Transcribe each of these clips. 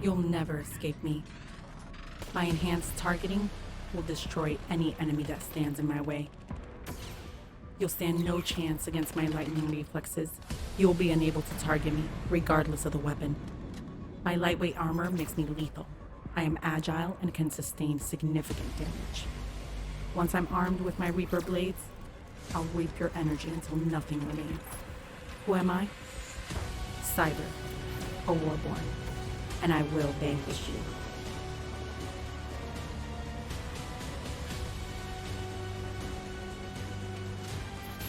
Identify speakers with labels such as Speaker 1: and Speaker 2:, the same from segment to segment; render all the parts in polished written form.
Speaker 1: You'll never escape me. My enhanced targeting will destroy any enemy that stands in my way. You'll stand no chance against my lightning reflexes. You'll be unable to target me, regardless of the weapon. My lightweight armor makes me lethal. I am agile and can sustain significant damage. Once I'm armed with my Reaper blades, I'll reap your energy until nothing remains. Who am I? Cyber, a warborn, and I will vanquish you.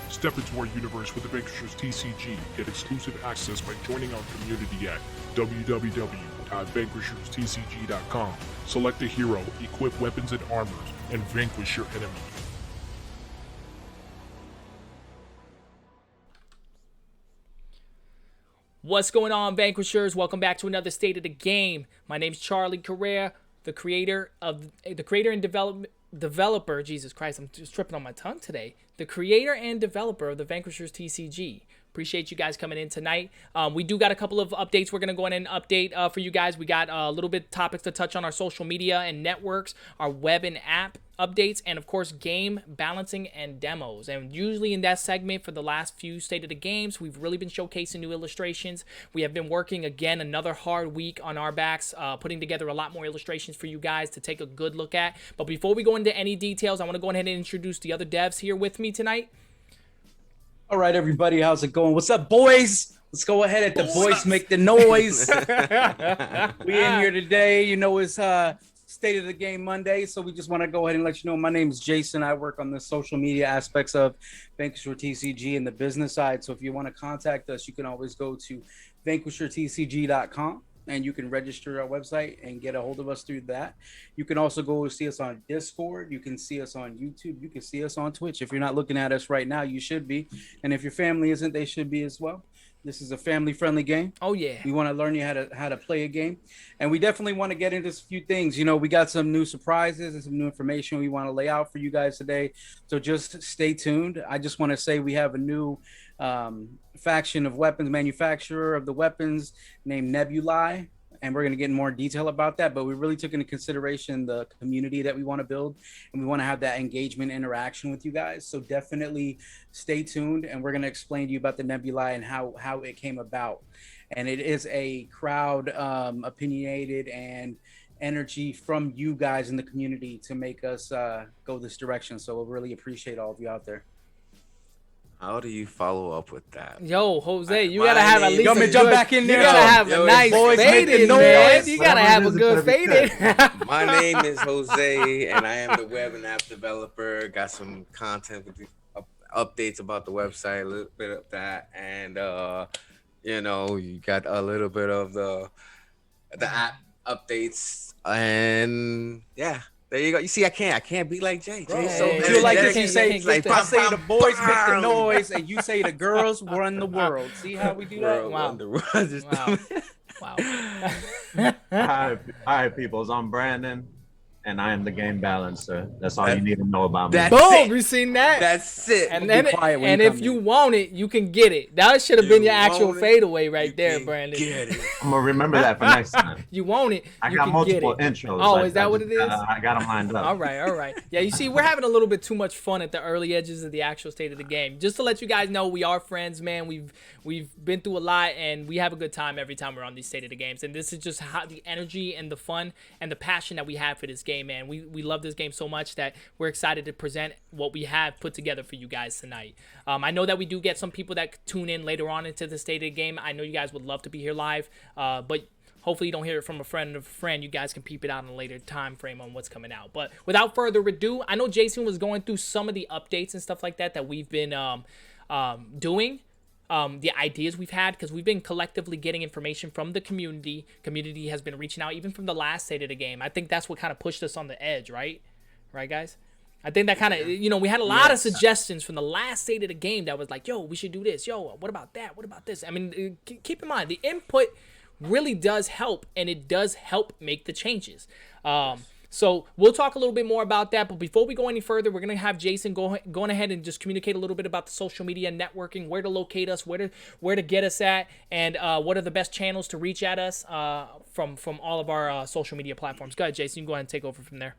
Speaker 2: Step into our universe with the Vanquishers TCG. Get exclusive access by joining our community at www.vanquisherstcg.com. Select a hero, equip weapons and armors, and vanquish your enemy.
Speaker 3: What's going on, Vanquishers? Welcome back to another State of the Game. My name's Charlie Correa, the creator and developer. Jesus Christ, I'm just tripping on my tongue today. The creator and developer of the Vanquishers TCG. Appreciate you guys coming in tonight. We do got a couple of updates we're going to go in and update for you guys. We got a little bit topics to touch on our social media and networks, our web and app updates, and of course game balancing and demos. And usually in that segment for the last few State of the Games, we've really been showcasing new illustrations. We have been working again another hard week on our backs, putting together a lot more illustrations for you guys to take a good look at. But before we go into any details, I want to go ahead and introduce the other devs here with me tonight.
Speaker 4: All right, everybody, how's it going? What's up, boys? Let's go ahead at the boys make the noise. We in here today, you know, it's State of the Game Monday, so we just want to go ahead and let you know my name is Jason. I work on the social media aspects of Vanquisher TCG and the business side. So if you want to contact us, you can always go to vanquishertcg.com. and you can register our website and get a hold of us through that. You can also go see us on Discord. You can see us on YouTube. You can see us on Twitch. If you're not looking at us right now, you should be. And if your family isn't, they should be as well. This is a family-friendly game.
Speaker 3: Oh yeah.
Speaker 4: We want to learn you how to play a game, and we definitely want to get into a few things. You know, we got some new surprises and some new information we want to lay out for you guys today. So just stay tuned. I just want to say we have a new faction of weapons manufacturer of the weapons named Nebuli, and we're going to get in more detail about that. But we really took into consideration the community that we want to build, and we want to have that engagement interaction with you guys. So definitely stay tuned, and we're going to explain to you about the Nebuli and how it came about. And it is a crowd opinionated and energy from you guys in the community to make us go this direction. So we'll really appreciate all of you out there.
Speaker 5: How do you follow up with that?
Speaker 3: Yo, Jose, you gotta have at least.
Speaker 4: You want me to jump back in there?
Speaker 3: You gotta have a nice
Speaker 4: boys
Speaker 3: faded,
Speaker 4: making
Speaker 3: man.
Speaker 4: noise.
Speaker 3: You gotta have a good faded.
Speaker 5: My name is Jose, and I am the web and app developer. Got some content with the updates about the website, a little bit of that, and you know, you got a little bit of the app updates, and yeah. There you go. You see, I can't be like Jay. Jay's so
Speaker 4: You like
Speaker 5: energetic.
Speaker 4: if you say,
Speaker 5: Like,
Speaker 4: I say the boys make the
Speaker 5: bam.
Speaker 4: noise, and you say the girls run the world. See how we do that?
Speaker 5: World
Speaker 3: Wow.
Speaker 5: on the world. Just-
Speaker 3: Wow.
Speaker 6: Hi, peoples. I'm Brandon, and I am the game balancer. That's all you need to know about me.
Speaker 5: That's
Speaker 3: Boom!
Speaker 5: it.
Speaker 3: You seen that?
Speaker 5: That's it.
Speaker 3: And
Speaker 4: Be
Speaker 3: then,
Speaker 4: quiet when
Speaker 3: and
Speaker 4: you
Speaker 3: if
Speaker 4: come
Speaker 3: you
Speaker 4: in.
Speaker 3: want it, you can get it. That should have been
Speaker 5: You
Speaker 3: your actual
Speaker 5: want it,
Speaker 3: fadeaway right
Speaker 5: you
Speaker 3: there,
Speaker 5: can
Speaker 3: Brandon.
Speaker 5: Get it.
Speaker 6: I'm gonna remember that for next time.
Speaker 3: You want it,
Speaker 6: I
Speaker 3: you
Speaker 6: got
Speaker 3: can
Speaker 6: multiple
Speaker 3: get it.
Speaker 6: intros.
Speaker 3: Oh,
Speaker 6: Like,
Speaker 3: is that what it is?
Speaker 6: I got them lined up.
Speaker 3: All right. Yeah, you see, we're having a little bit too much fun at the early edges of the actual state of the game. Just to let you guys know, we are friends, man. We've been through a lot, and we have a good time every time we're on these state of the games. And this is just how the energy and the fun and the passion that we have for this game, man. We love this game so much that we're excited to present what we have put together for you guys tonight. I know that we do get some people that tune in later on into the state of the game. I know you guys would love to be here live, but hopefully you don't hear it from a friend of a friend. You guys can peep it out in a later time frame on what's coming out. But without further ado, I know Jason was going through some of the updates and stuff like that we've been doing. The ideas we've had, because we've been collectively getting information from the community. Community has been reaching out even from the last state of the game. I think that's what kind of pushed us on the edge, right? Right, guys? I think that kind of, we had a lot of suggestions from the last state of the game that was like, yo, we should do this. Yo, what about that? What about this? I mean, keep in mind, the input really does help, and it does help make the changes. So we'll talk a little bit more about that. But before we go any further, we're going to have Jason going ahead and just communicate a little bit about the social media networking, where to locate us, where to get us at, and what are the best channels to reach at us from all of our social media platforms. Go ahead, Jason. You can go ahead and take over from there.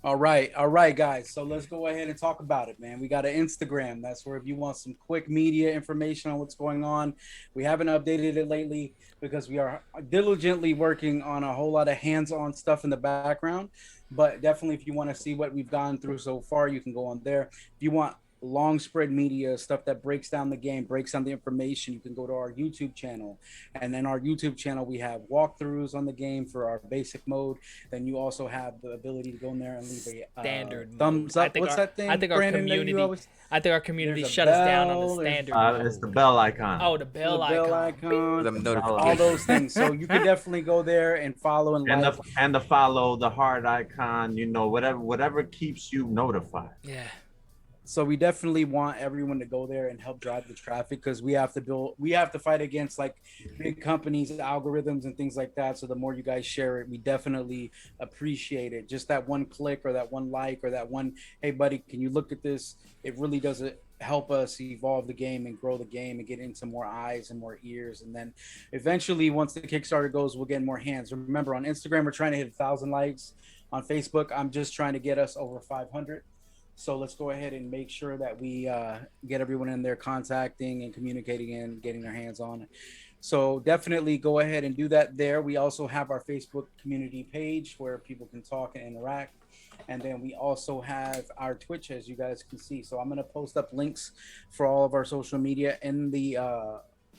Speaker 4: All right, guys. So let's go ahead and talk about it, man. We got an Instagram. That's where if you want some quick media information on what's going on. We haven't updated it lately because we are diligently working on a whole lot of hands-on stuff in the background. But definitely, if you want to see what we've gone through so far, you can go on there. If you want long spread media, stuff that breaks down the game, breaks down the information, you can go to our YouTube channel. And then our YouTube channel, we have walkthroughs on the game for our basic mode. Then you also have the ability to go in there and leave a
Speaker 3: Standard
Speaker 4: thumbs
Speaker 3: mode.
Speaker 4: up. What's that thing?
Speaker 3: I think
Speaker 4: Brandon,
Speaker 3: our
Speaker 4: that you
Speaker 3: community.
Speaker 4: always-
Speaker 3: I think our community
Speaker 4: There's a
Speaker 3: shut us down on
Speaker 4: bell,
Speaker 3: the
Speaker 4: there's-
Speaker 3: standard. mode.
Speaker 6: It's the bell icon.
Speaker 3: Oh, the bell
Speaker 4: the
Speaker 3: icon.
Speaker 4: bell icon,
Speaker 5: Them
Speaker 4: all
Speaker 5: notifications.
Speaker 4: those things. So you can definitely go there and follow and like.
Speaker 6: And the follow, the heart icon, whatever keeps you notified.
Speaker 3: Yeah.
Speaker 4: So we definitely want everyone to go there and help drive the traffic, because we have to fight against like big companies, algorithms and things like that. So the more you guys share it, we definitely appreciate it. Just that one click or that one like or that one, hey buddy, can you look at this? It really does help us evolve the game and grow the game and get into more eyes and more ears. And then eventually, once the Kickstarter goes, we'll get more hands. Remember, on Instagram, we're trying to hit 1,000 likes. On Facebook, I'm just trying to get us over 500. So let's go ahead and make sure that we get everyone in there contacting and communicating and getting their hands on it. So definitely go ahead and do that there. We also have our Facebook community page where people can talk and interact. And then we also have our Twitch, as you guys can see. So I'm going to post up links for all of our social media in the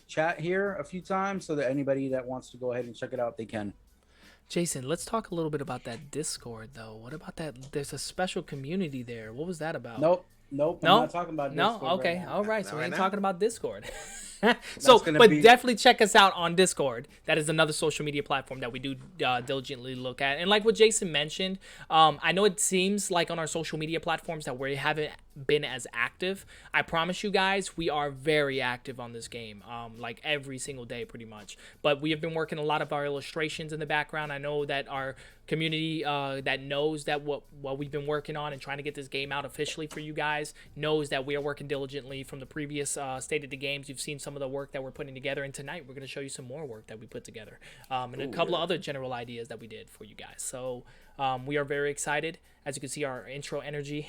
Speaker 4: chat here a few times so that anybody that wants to go ahead and check it out, they can.
Speaker 3: Jason, let's talk a little bit about that Discord, though. What about that? There's a special community there. What was that about?
Speaker 4: Nope.
Speaker 3: No?
Speaker 4: I'm not talking about
Speaker 3: No?
Speaker 4: Discord
Speaker 3: Okay.
Speaker 4: right now.
Speaker 3: All right. So
Speaker 5: Not
Speaker 3: we
Speaker 5: right
Speaker 3: ain't
Speaker 5: now?
Speaker 3: talking about Discord. So,
Speaker 4: gonna
Speaker 3: but
Speaker 4: be-
Speaker 3: definitely check us out on Discord. That is another social media platform that we do diligently look at. And like what Jason mentioned, I know it seems like on our social media platforms that we haven't been as active. I promise you guys, we are very active on this game, like every single day pretty much. But we have been working a lot of our illustrations in the background. I know that our community that knows that what we've been working on and trying to get this game out officially for you guys knows that we are working diligently from the previous State of the Games. You've seen some of the work that we're putting together, and tonight we're going to show you some more work that we put together, and a couple of other general ideas that we did for you guys. So we are very excited. As you can see, our intro energy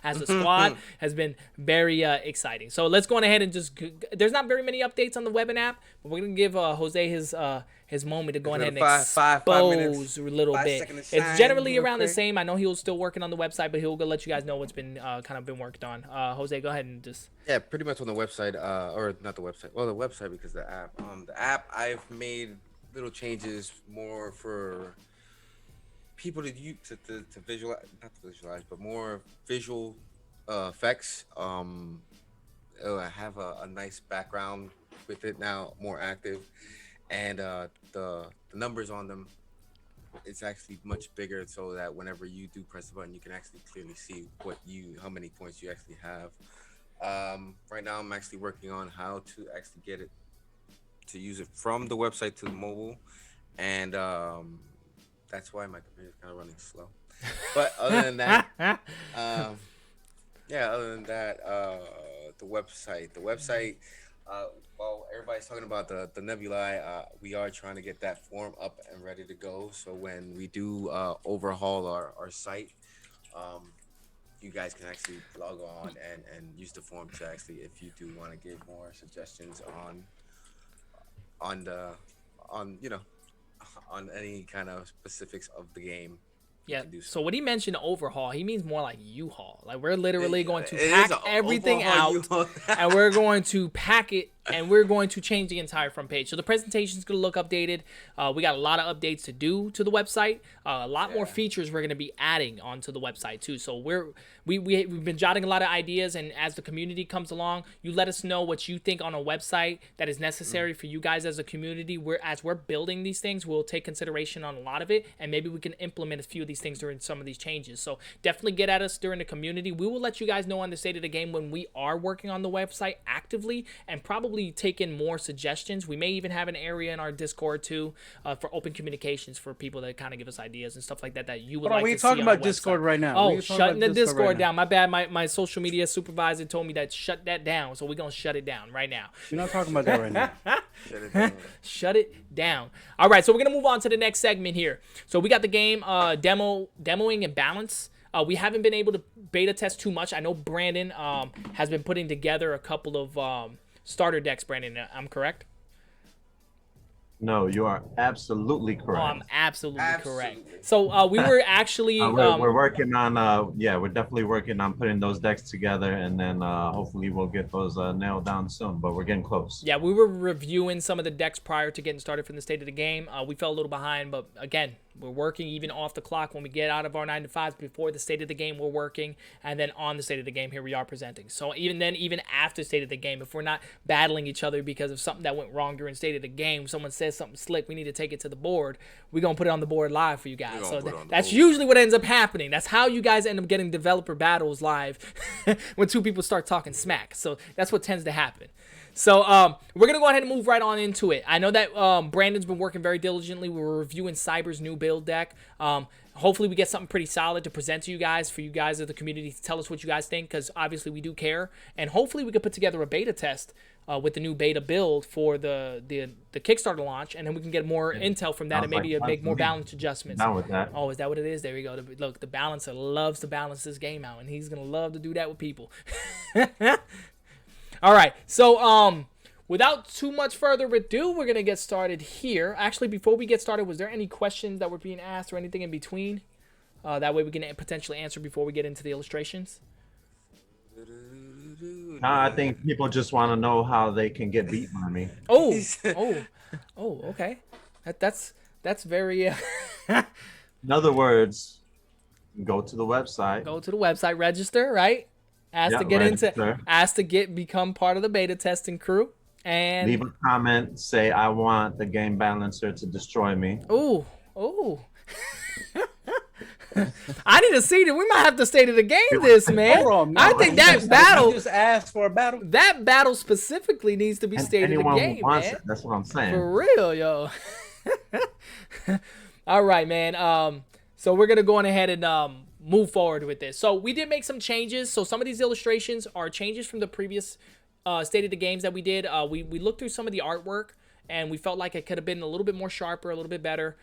Speaker 3: as a squad has been very exciting. So let's go on ahead and just, there's not very many updates on the web and app, but we're going to give Jose his moment to go on ahead and expose a little bit. It's generally around the same. I know he was still working on the website, but he'll go let you guys know what's been kind of been worked on. Jose, go ahead and just.
Speaker 5: Yeah, pretty much on the website, or not the website. Well, the website because the app. The app I've made little changes more for people to use to visualize, not to visualize, but more visual effects. I have a nice background with it now, more active, and the numbers on them, it's actually much bigger, so that whenever you do press the button, you can actually clearly see how many points you actually have. Right now, I'm actually working on how to actually get it to use it from the website to the mobile, and that's why my computer's kind of running slow. But other than that, the website, while everybody's talking about the nebulae, we are trying to get that form up and ready to go. So when we do overhaul our site, you guys can actually log on and use the form to actually, if you do want to give more suggestions on any kind of specifics of the game.
Speaker 3: Yeah.
Speaker 5: can do
Speaker 3: So what he mentioned overhaul, he means more like U-Haul. Like we're literally going to pack everything out and we're going to pack it and we're going to change the entire front page. So the presentation is going to look updated. We got a lot of updates to do to the website. A lot more features we're going to be adding onto the website too. So we've been jotting a lot of ideas, and as the community comes along, you let us know what you think on a website that is necessary for you guys as a community. As we're building these things, we'll take consideration on a lot of it, and maybe we can implement a few of these things during some of these changes. So definitely get at us during the community. We will let you guys know on the State of the Game when we are working on the website actively, and probably take in more suggestions. We may even have an area in our Discord too for open communications for people that kind of give us ideas and stuff like that you would like to see on the website.
Speaker 4: We talking about Discord right now.
Speaker 3: Oh, shutting the Discord down. My bad. My social media supervisor told me that shut that down, so we're gonna shut it down right now.
Speaker 4: We're not talking about that right now.
Speaker 5: Shut it down.
Speaker 3: Shut it down. All right, so we're gonna move on to the next segment here. So we got the game demoing and balance. We haven't been able to beta test too much. I know Brandon has been putting together a couple of starter decks. Brandon, I'm correct?
Speaker 6: No, you are absolutely correct.
Speaker 3: Oh, I'm absolutely correct. So we were actually
Speaker 6: we're working on we're definitely working on putting those decks together, and then hopefully we'll get those nailed down soon, but we're getting close.
Speaker 3: Yeah, we were reviewing some of the decks prior to getting started from the State of the Game. We fell a little behind, but again, we're working even off the clock when we get out of our 9 to 5s. Before the State of the Game, we're working, and then on the State of the Game, here we are presenting. So even after State of the Game, if we're not battling each other because of something that went wrong during State of the Game, someone says something slick, we need to take it to the board, we're going to put it on the board live for you guys. So that's usually what ends up happening. That's how you guys end up getting developer battles live when two people start talking smack. So that's what tends to happen. So we're going to go ahead and move right on into it. I know that Brandon's been working very diligently. We were reviewing Cyber's new build deck. Hopefully we get something pretty solid to present to you guys, for you guys of the community to tell us what you guys think, because obviously we do care. And hopefully we could put together a beta test with the new beta build for the Kickstarter launch, and then we can get more intel from that and maybe make more balance adjustments.
Speaker 6: Down with that.
Speaker 3: Oh, is that what it is? There we go. Look, the balancer loves to balance this game out, and he's going to love to do that with people. All right, so without too much further ado, we're going to get started here. Actually, before we get started, was there any questions that were being asked or anything in between? That way we can potentially answer before we get into the illustrations.
Speaker 6: I think people just want to know how they can get beat by me.
Speaker 3: Oh, okay. That's very...
Speaker 6: In other words, go to the website.
Speaker 3: Go to the website, register, right? Become part of the beta testing crew, And
Speaker 6: leave a comment. Say I want the game balancer to destroy me.
Speaker 3: ooh. I need to see that. We might have to stay to the game this, man.
Speaker 4: Hold on,
Speaker 3: I
Speaker 4: man.
Speaker 3: think
Speaker 4: You
Speaker 3: that
Speaker 4: just-
Speaker 3: battle,
Speaker 4: You just asked for a battle.
Speaker 3: that battle specifically needs to be
Speaker 6: And
Speaker 3: stayed in the
Speaker 6: anyone
Speaker 3: game,
Speaker 6: who wants
Speaker 3: man.
Speaker 6: it, that's what I'm saying.
Speaker 3: For real, yo. All right, man. So we're gonna go on ahead and move forward with this. So we did make some changes. So some of these illustrations are changes from the previous State of the Games that we did. We looked through some of the artwork, and we felt like it could have been a little bit more sharper, a little bit better,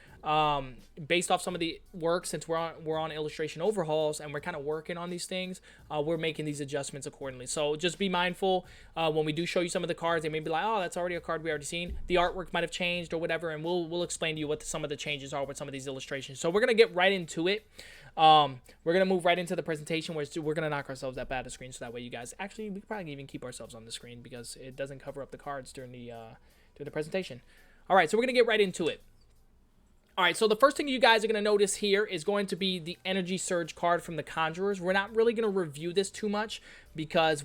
Speaker 3: based off some of the work. Since we're on illustration overhauls and we're kind of working on these things, we're making these adjustments accordingly. So just be mindful when we do show you some of the cards. They may be like, oh, that's already a card we already seen. The artwork might have changed or whatever, and we'll explain to you what some of the changes are with some of these illustrations. So we're gonna get right into it. We're gonna move right into the presentation where we're gonna knock ourselves up out of the screen, so that way you guys we could probably even keep ourselves on the screen because it doesn't cover up the cards during the presentation. All right, so we're gonna get right into it. All right, so the first thing you guys are going to notice here is going to be the Energy Surge card from the Conjurers. We're not really going to review this too much because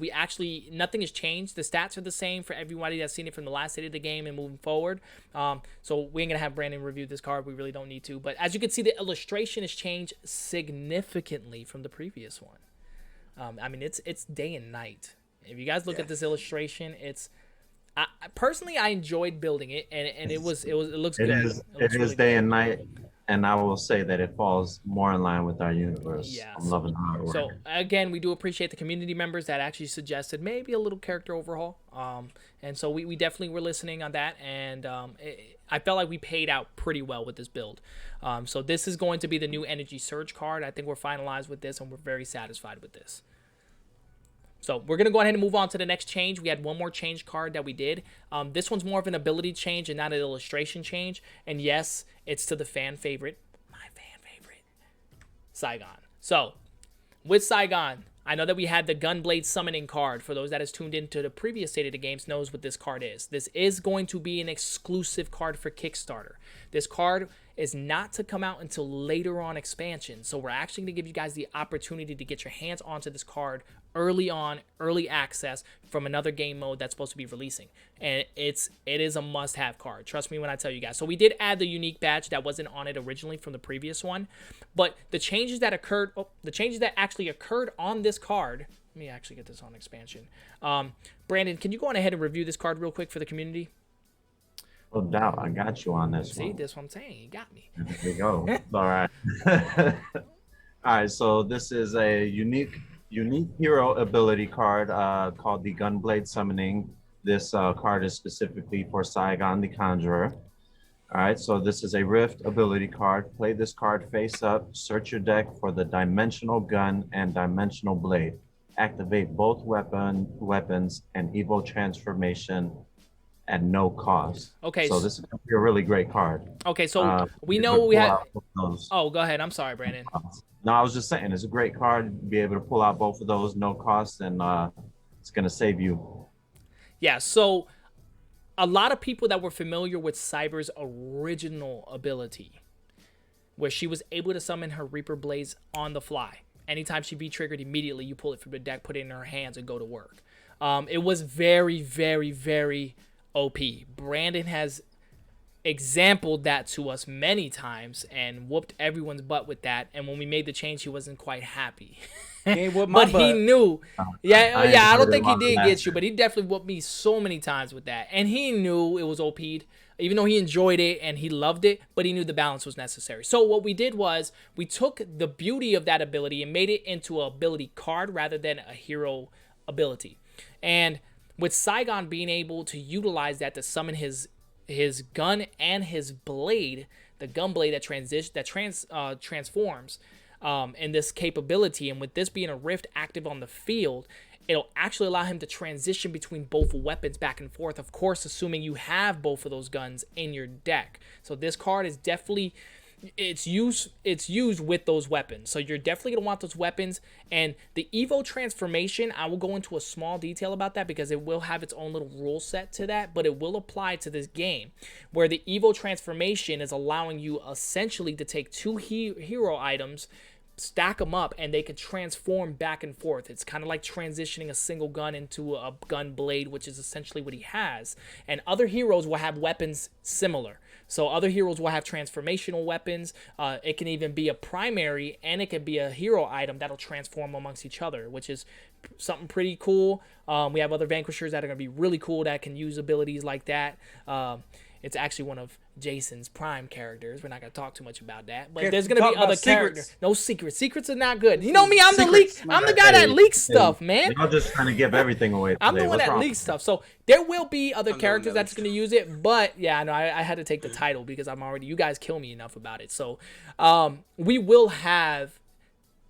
Speaker 3: nothing has changed. The stats are the same for everybody that's seen it from the last State of the Game and moving forward. So we ain't going to have Brandon review this card. We really don't need to. But as you can see, the illustration has changed significantly from the previous one. I mean, it's day and night. If you guys look at this illustration, personally, I enjoyed building it, and it looks good.
Speaker 6: It is
Speaker 3: really
Speaker 6: day
Speaker 3: good.
Speaker 6: and night, and I will say that it falls more in line with our universe.
Speaker 3: Yeah,
Speaker 6: I'm loving how it works.
Speaker 3: So again, we do appreciate the community members that actually suggested maybe a little character overhaul. And so we definitely were listening on that, and I felt like we paid out pretty well with this build. So this is going to be the new Energy Surge card. I think we're finalized with this, and we're very satisfied with this. So we're going to go ahead and move on to the next change. We had one more change card that we did. This one's more of an ability change and not an illustration change. And yes, it's to the fan favorite, my fan favorite, Saigon. So with Saigon, I know that we had the Gunblade Summoning card. For those that has tuned into the previous State of the Games knows what this card is. This is going to be an exclusive card for Kickstarter. This card is not to come out until later on expansion. So we're actually going to give you guys the opportunity to get your hands onto this card early on, early access from another game mode that's supposed to be releasing. And it is a must-have card. Trust me when I tell you guys. So we did add the unique badge that wasn't on it originally from the previous one. But the changes that actually occurred on this card, let me actually get this on expansion. Brandon, can you go on ahead and review this card real quick for the community?
Speaker 6: No doubt, I got you on this
Speaker 3: See,
Speaker 6: one.
Speaker 3: this is what I'm saying. You got me.
Speaker 6: There we go. All right. All right, so this is a unique hero ability card called the Gunblade Summoning. This card is specifically for Saigon the Conjurer. All right, so this is a Rift ability card. Play this card face up. Search your deck for the Dimensional Gun and Dimensional Blade. Activate both weapons and Evo Transformation at no cost.
Speaker 3: Okay.
Speaker 6: So this is gonna be a really great card.
Speaker 3: Okay, so we
Speaker 6: Be
Speaker 3: know
Speaker 6: able to
Speaker 3: we
Speaker 6: pull
Speaker 3: had.
Speaker 6: out both of those.
Speaker 3: Oh, go ahead. I'm sorry, Brandon.
Speaker 6: No, I was just saying it's a great card. Be able to pull out both of those, no cost, and it's gonna save you.
Speaker 3: Yeah, so a lot of people that were familiar with Cyber's original ability, where she was able to summon her Reaper Blaze on the fly. Anytime she be triggered, immediately you pull it from the deck, put it in her hands, and go to work. It was very, very, very OP. Brandon has exampled that to us many times and whooped everyone's butt with that. And when we made the change, he wasn't quite happy.
Speaker 4: He ain't whooped my
Speaker 3: But
Speaker 4: butt.
Speaker 3: he knew. I don't think he did get
Speaker 6: last
Speaker 3: you, but he definitely whooped me so many times with that. And he knew it was OP'd, even though he enjoyed it and he loved it, but he knew the balance was necessary. So what we did was we took the beauty of that ability and made it into an ability card rather than a hero ability. And with Saigon being able to utilize that to summon his gun and his blade, the gun blade that transforms in this capability, and with this being a rift active on the field, it'll actually allow him to transition between both weapons back and forth, of course assuming you have both of those guns in your deck. So this card is definitely it's used with those weapons, so you're definitely gonna want those weapons. And the Evo transformation, I will go into a small detail about that because it will have its own little rule set to that, but it will apply to this game, where the Evo transformation is allowing you essentially to take two hero items, stack them up, and they can transform back and forth. It's kind of like transitioning a single gun into a gun blade, which is essentially what he has. And other heroes will have weapons similar. So other heroes will have transformational weapons. It can even be a primary, and it can be a hero item that'll transform amongst each other, which is something pretty cool. We have other Vanquishers that are going to be really cool that can use abilities like that. It's actually one of Jason's prime characters. We're not going to talk too much about that, but there's going to be other characters. No secrets. Secrets are not good. You know me, I'm the leak. I'm the guy that leaks stuff, man.
Speaker 6: Y'all just trying to give everything away today.
Speaker 3: I'm the one that leaks stuff. So there will be other characters that's going to use it, but yeah, no, I had to take the title because you guys kill me enough about it. So we will have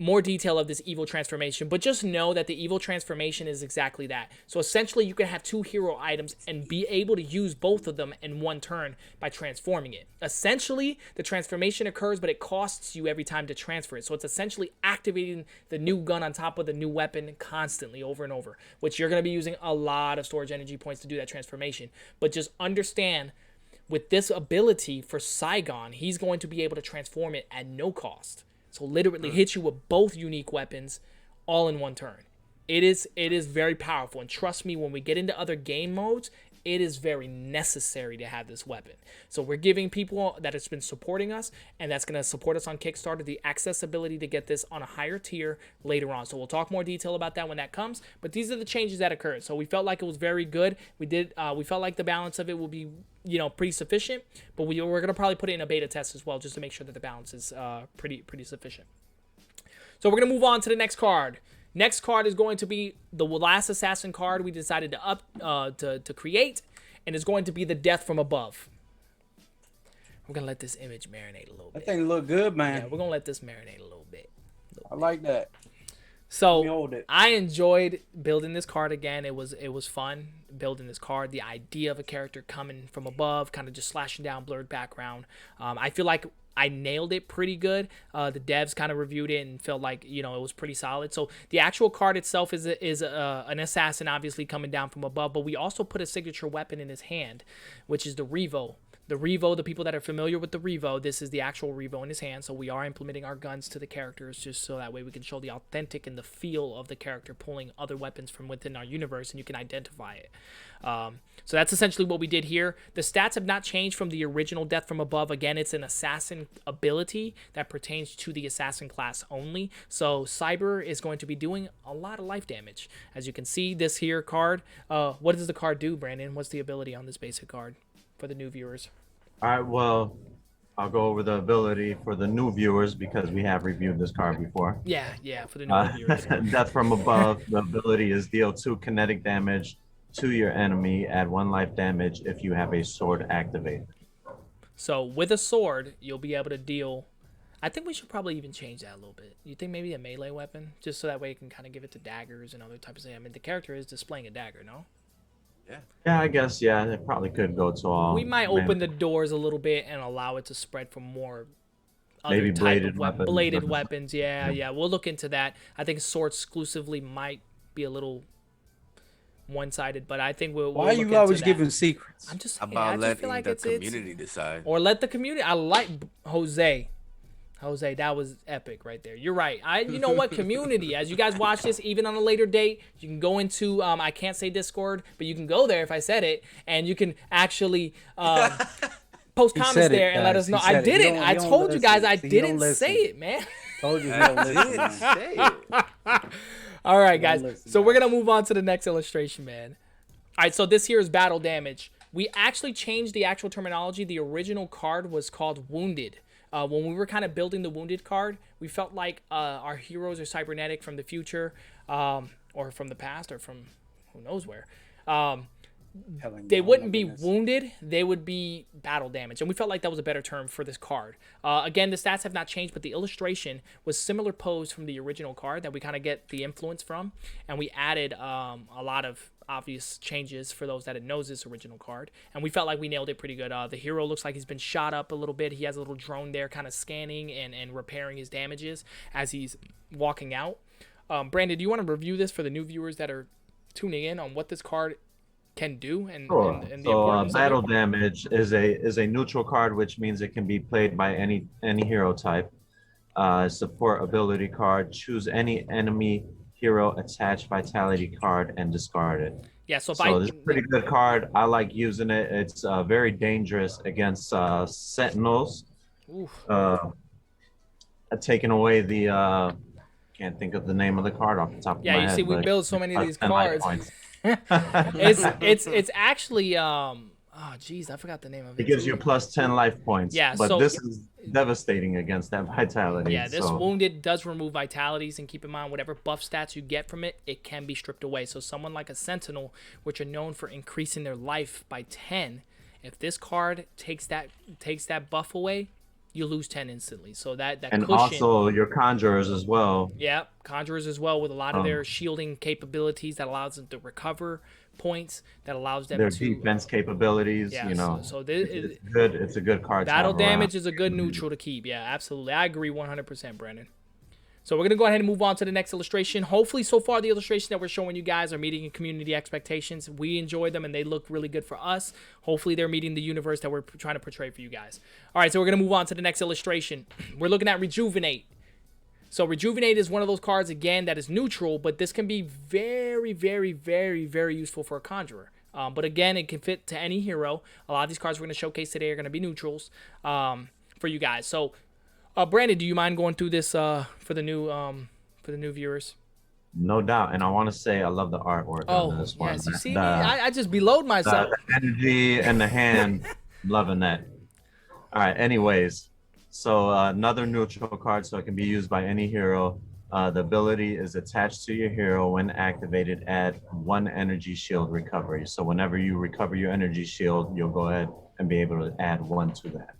Speaker 3: more detail of this evil transformation, but just know that the evil transformation is exactly that. So essentially you can have 2 hero items and be able to use both of them in one turn by transforming it. Essentially the transformation occurs, but it costs you every time to transfer it. So it's essentially activating the new gun on top of the new weapon constantly over and over, which you're going to be using a lot of storage energy points to do that transformation. But just understand, with this ability for Saigon, he's going to be able to transform it at no cost. So literally hit you with both unique weapons all in one turn. It is very powerful. And trust me, when we get into other game modes, it is very necessary to have this weapon. So we're giving people that has been supporting us, and that's going to support us on Kickstarter, the accessibility to get this on a higher tier later on. So we'll talk more detail about that when that comes. But these are the changes that occurred. So we felt like it was very good. We felt like the balance of it will be, pretty sufficient. But we're going to probably put it in a beta test as well, just to make sure that the balance is pretty sufficient. So we're going to move on to the next card. Next card is going to be the last assassin card we decided to create, and it's going to be the Death from Above. We're gonna let this image marinate a little bit.
Speaker 4: That thing look good, man.
Speaker 3: Yeah, we're gonna let this marinate a little bit.
Speaker 4: I like that.
Speaker 3: So I enjoyed building this card again. It was fun building this card. The idea of a character coming from above, kind of just slashing down blurred background. I feel like I nailed it pretty good. The devs kind of reviewed it and felt like, it was pretty solid. So the actual card itself is an assassin, obviously coming down from above, but we also put a signature weapon in his hand, which is the Revo. The Revo, the people that are familiar with the Revo, this is the actual Revo in his hand. So we are implementing our guns to the characters just so that way we can show the authentic and the feel of the character pulling other weapons from within our universe, and you can identify it. So that's essentially what we did here. The stats have not changed from the original Death from Above. Again, it's an assassin ability that pertains to the assassin class only. So Cyber is going to be doing a lot of life damage. As you can see, this here card, what does the card do, Brandon? What's the ability on this basic card for the new viewers?
Speaker 6: All right, well, I'll go over the ability for the new viewers because we have reviewed this card before.
Speaker 3: Yeah, for the new viewers.
Speaker 6: Death from Above, the ability is deal 2 kinetic damage to your enemy, add 1 life damage if you have a sword activated.
Speaker 3: So with a sword, you'll be able to deal... I think we should probably even change that a little bit. You think maybe a melee weapon? Just so that way you can kind of give it to daggers and other types of things. I mean, the character is displaying a dagger, no?
Speaker 6: Yeah, I guess, it probably could go to all.
Speaker 3: We might open the doors a little bit and allow it to spread for more other
Speaker 6: maybe
Speaker 3: type
Speaker 6: bladed
Speaker 3: of
Speaker 6: weapons.
Speaker 3: Bladed weapons, yeah. We'll look into that. I think sword exclusively might be a little one-sided, but I think we'll
Speaker 4: Why
Speaker 3: look
Speaker 4: are you
Speaker 3: into
Speaker 4: always
Speaker 3: that.
Speaker 4: giving secrets?
Speaker 3: I'm just
Speaker 5: About
Speaker 3: I just
Speaker 5: letting
Speaker 3: feel like
Speaker 5: the
Speaker 3: it's
Speaker 5: community decide.
Speaker 3: or let the community. I like Jose, that was epic right there. You're right. You know what, community, as you guys watch this, even on a later date, you can go into, I can't say Discord, but you can go there if I said it, and you can actually post comments there and let us know. I didn't. I told you guys I didn't say it, man.
Speaker 4: Told you don't listen.
Speaker 5: Say it.
Speaker 3: All right, guys. So we're going to move on to the next illustration, man. All right, so this here is battle damage. We actually changed the actual terminology. The original card was called Wounded. When we were kind of building the Wounded card, we felt like our heroes are cybernetic from the future, or from the past, or from who knows where. They wouldn't be wounded, they would be battle damage. And we felt like that was a better term for this card. Again, the stats have not changed, but the illustration was similar pose from the original card that we kind of get the influence from. And we added a lot of obvious changes for those that knows this original card. And we felt like we nailed it pretty good. The hero looks like he's been shot up a little bit. He has a little drone there kind of scanning and repairing his damages as he's walking out. Brandon, do you want to review this for the new viewers that are tuning in on what this card can do and the importance
Speaker 6: battle
Speaker 3: of it?
Speaker 6: damage is a neutral card, which means it can be played by any hero type. Support ability card. Choose any enemy hero attached vitality card and discard it.
Speaker 3: Yeah, so if
Speaker 6: So this is a pretty good card. I like using it. It's very dangerous against sentinels.
Speaker 3: Oof.
Speaker 6: Taking away the can't think of the name of the card off the top of my
Speaker 3: Yeah,
Speaker 6: head.
Speaker 3: you see, we
Speaker 6: but
Speaker 3: build so many of these
Speaker 6: 10 life
Speaker 3: cards.
Speaker 6: points.
Speaker 3: It's actually oh geez, I forgot the name of it.
Speaker 6: It gives you plus 10 life points.
Speaker 3: Yeah,
Speaker 6: but
Speaker 3: so-
Speaker 6: this is devastating against that vitality.
Speaker 3: Yeah, this
Speaker 6: so.
Speaker 3: wounded does remove vitalities, and keep in mind whatever buff stats you get from it, it can be stripped away. So someone like a Sentinel, which are known for increasing their life by 10, if this card takes that buff away, you lose 10 instantly. So that
Speaker 6: And
Speaker 3: cushion,
Speaker 6: also your conjurers as well.
Speaker 3: yeah, conjurers as well, with a lot of their shielding capabilities that allows them to recover points, that allows them
Speaker 6: Their
Speaker 3: to
Speaker 6: defense capabilities,
Speaker 3: yeah,
Speaker 6: you know.
Speaker 3: so this,
Speaker 6: it's good. It's a good card. to
Speaker 3: battle
Speaker 6: have around.
Speaker 3: damage is a good neutral to keep. Yeah, absolutely. I agree 100%, Brandon. So we're going to go ahead and move on to the next illustration. Hopefully, so far, the illustrations that we're showing you guys are meeting community expectations. We enjoy them, and they look really good for us. Hopefully, they're meeting the universe that we're trying to portray for you guys. All right, so we're going to move on to the next illustration. We're looking at Rejuvenate. So Rejuvenate is one of those cards, again, that is neutral, but this can be very, very, very, very useful for a Conjurer. But again, it can fit to any hero. A lot of these cards we're going to showcase today are going to be neutrals for you guys. So, Brandon, do you mind going through this for the new viewers?
Speaker 6: No doubt. And I want to say I love the artwork on this one.
Speaker 3: Yes, you see me?
Speaker 6: The-
Speaker 3: I just beload myself.
Speaker 6: the energy and the hand, loving that. All right. Anyways, so another neutral card, so it can be used by any hero. The ability is attached to your hero. When activated, add 1 energy shield recovery. So whenever you recover your energy shield, you'll go ahead and be able to add 1 to that.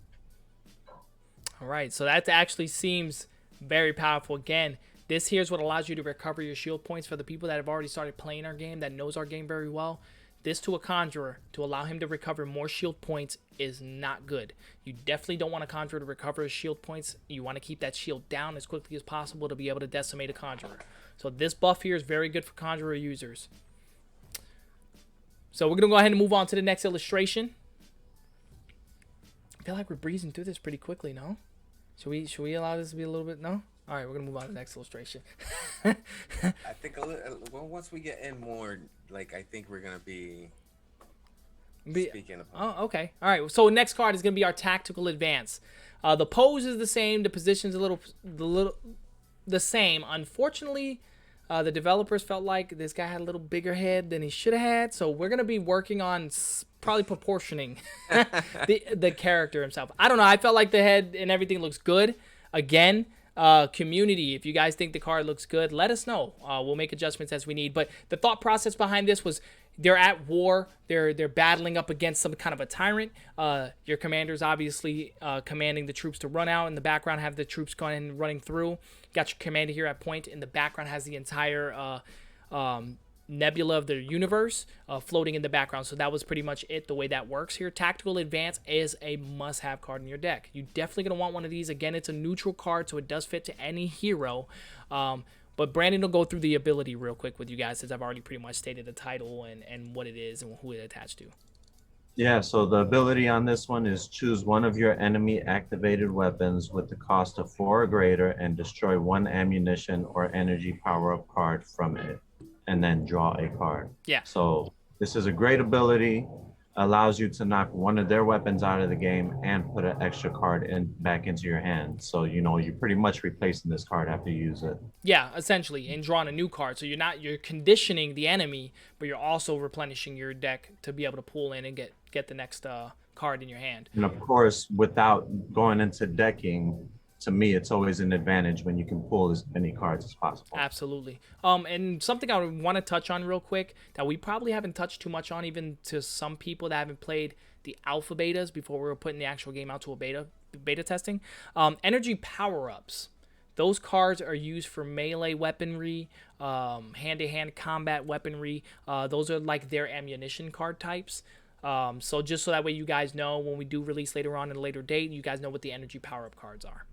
Speaker 3: All right, so that actually seems very powerful. Again, this here is what allows you to recover your shield points for the people that have already started playing our game, that knows our game very well. This to a Conjurer, to allow him to recover more shield points, is not good. You definitely don't want a Conjurer to recover his shield points. You want to keep that shield down as quickly as possible to be able to decimate a Conjurer. So this buff here is very good for Conjurer users. So we're going to go ahead and move on to the next illustration. I feel like we're breezing through this pretty quickly, no? Should we allow this to be a little bit, no? All right, we're going to move on to the next illustration.
Speaker 5: I think well, once we get in more, like, I think we're gonna be speaking about.
Speaker 3: Oh, okay. All right. So next card is gonna be our tactical advance. The pose is the same. The position's the same. Unfortunately, the developers felt like this guy had a little bigger head than he should have had. So we're gonna be working on probably proportioning the character himself. I don't know. I felt like the head and everything looks good. Again. Community, if you guys think the card looks good, let us know. We'll make adjustments as we need. But the thought process behind this was they're at war. They're battling up against some kind of a tyrant. Your commander's obviously commanding the troops to run out. In the background, have the troops going and running through. Got your commander here at point. In the background has the entire nebula of the universe floating in the background. So that was pretty much it, the way that works here. Tactical Advance is a must-have card in your deck. You're definitely going to want one of these. Again, it's a neutral card, so it does fit to any hero. But Brandon will go through the ability real quick with you guys, since I've already pretty much stated the title and what it is and who it's attached to.
Speaker 6: Yeah, so the ability on this one is choose one of your enemy activated weapons with the cost of 4 or greater and destroy 1 ammunition or energy power-up card from it, and then draw a card.
Speaker 3: Yeah.
Speaker 6: So this is a great ability, allows you to knock one of their weapons out of the game and put an extra card back into your hand. So, you know, you're pretty much replacing this card after you use it.
Speaker 3: Yeah, essentially, and drawing a new card. So you're conditioning the enemy, but you're also replenishing your deck to be able to pull in and get the next card in your hand.
Speaker 6: And of course, without going into decking, to me, it's always an advantage when you can pull as many cards as possible.
Speaker 3: Absolutely. And something I want to touch on real quick that we probably haven't touched too much on, even to some people that haven't played the alpha betas before we were putting the actual game out to a beta testing. Energy power-ups. Those cards are used for melee weaponry, hand-to-hand combat weaponry. Those are like their ammunition card types. So just so that way you guys know, when we do release later on at a later date, you guys know what the energy power-up cards are.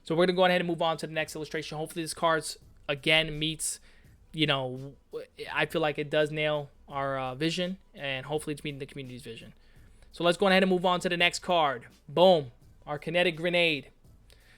Speaker 3: So we're going to go ahead and move on to the next illustration. Hopefully this card's, again, meets, you know, I feel like it does nail our vision, and hopefully it's meeting the community's vision. So let's go ahead and move on to the next card. Boom. Our kinetic grenade.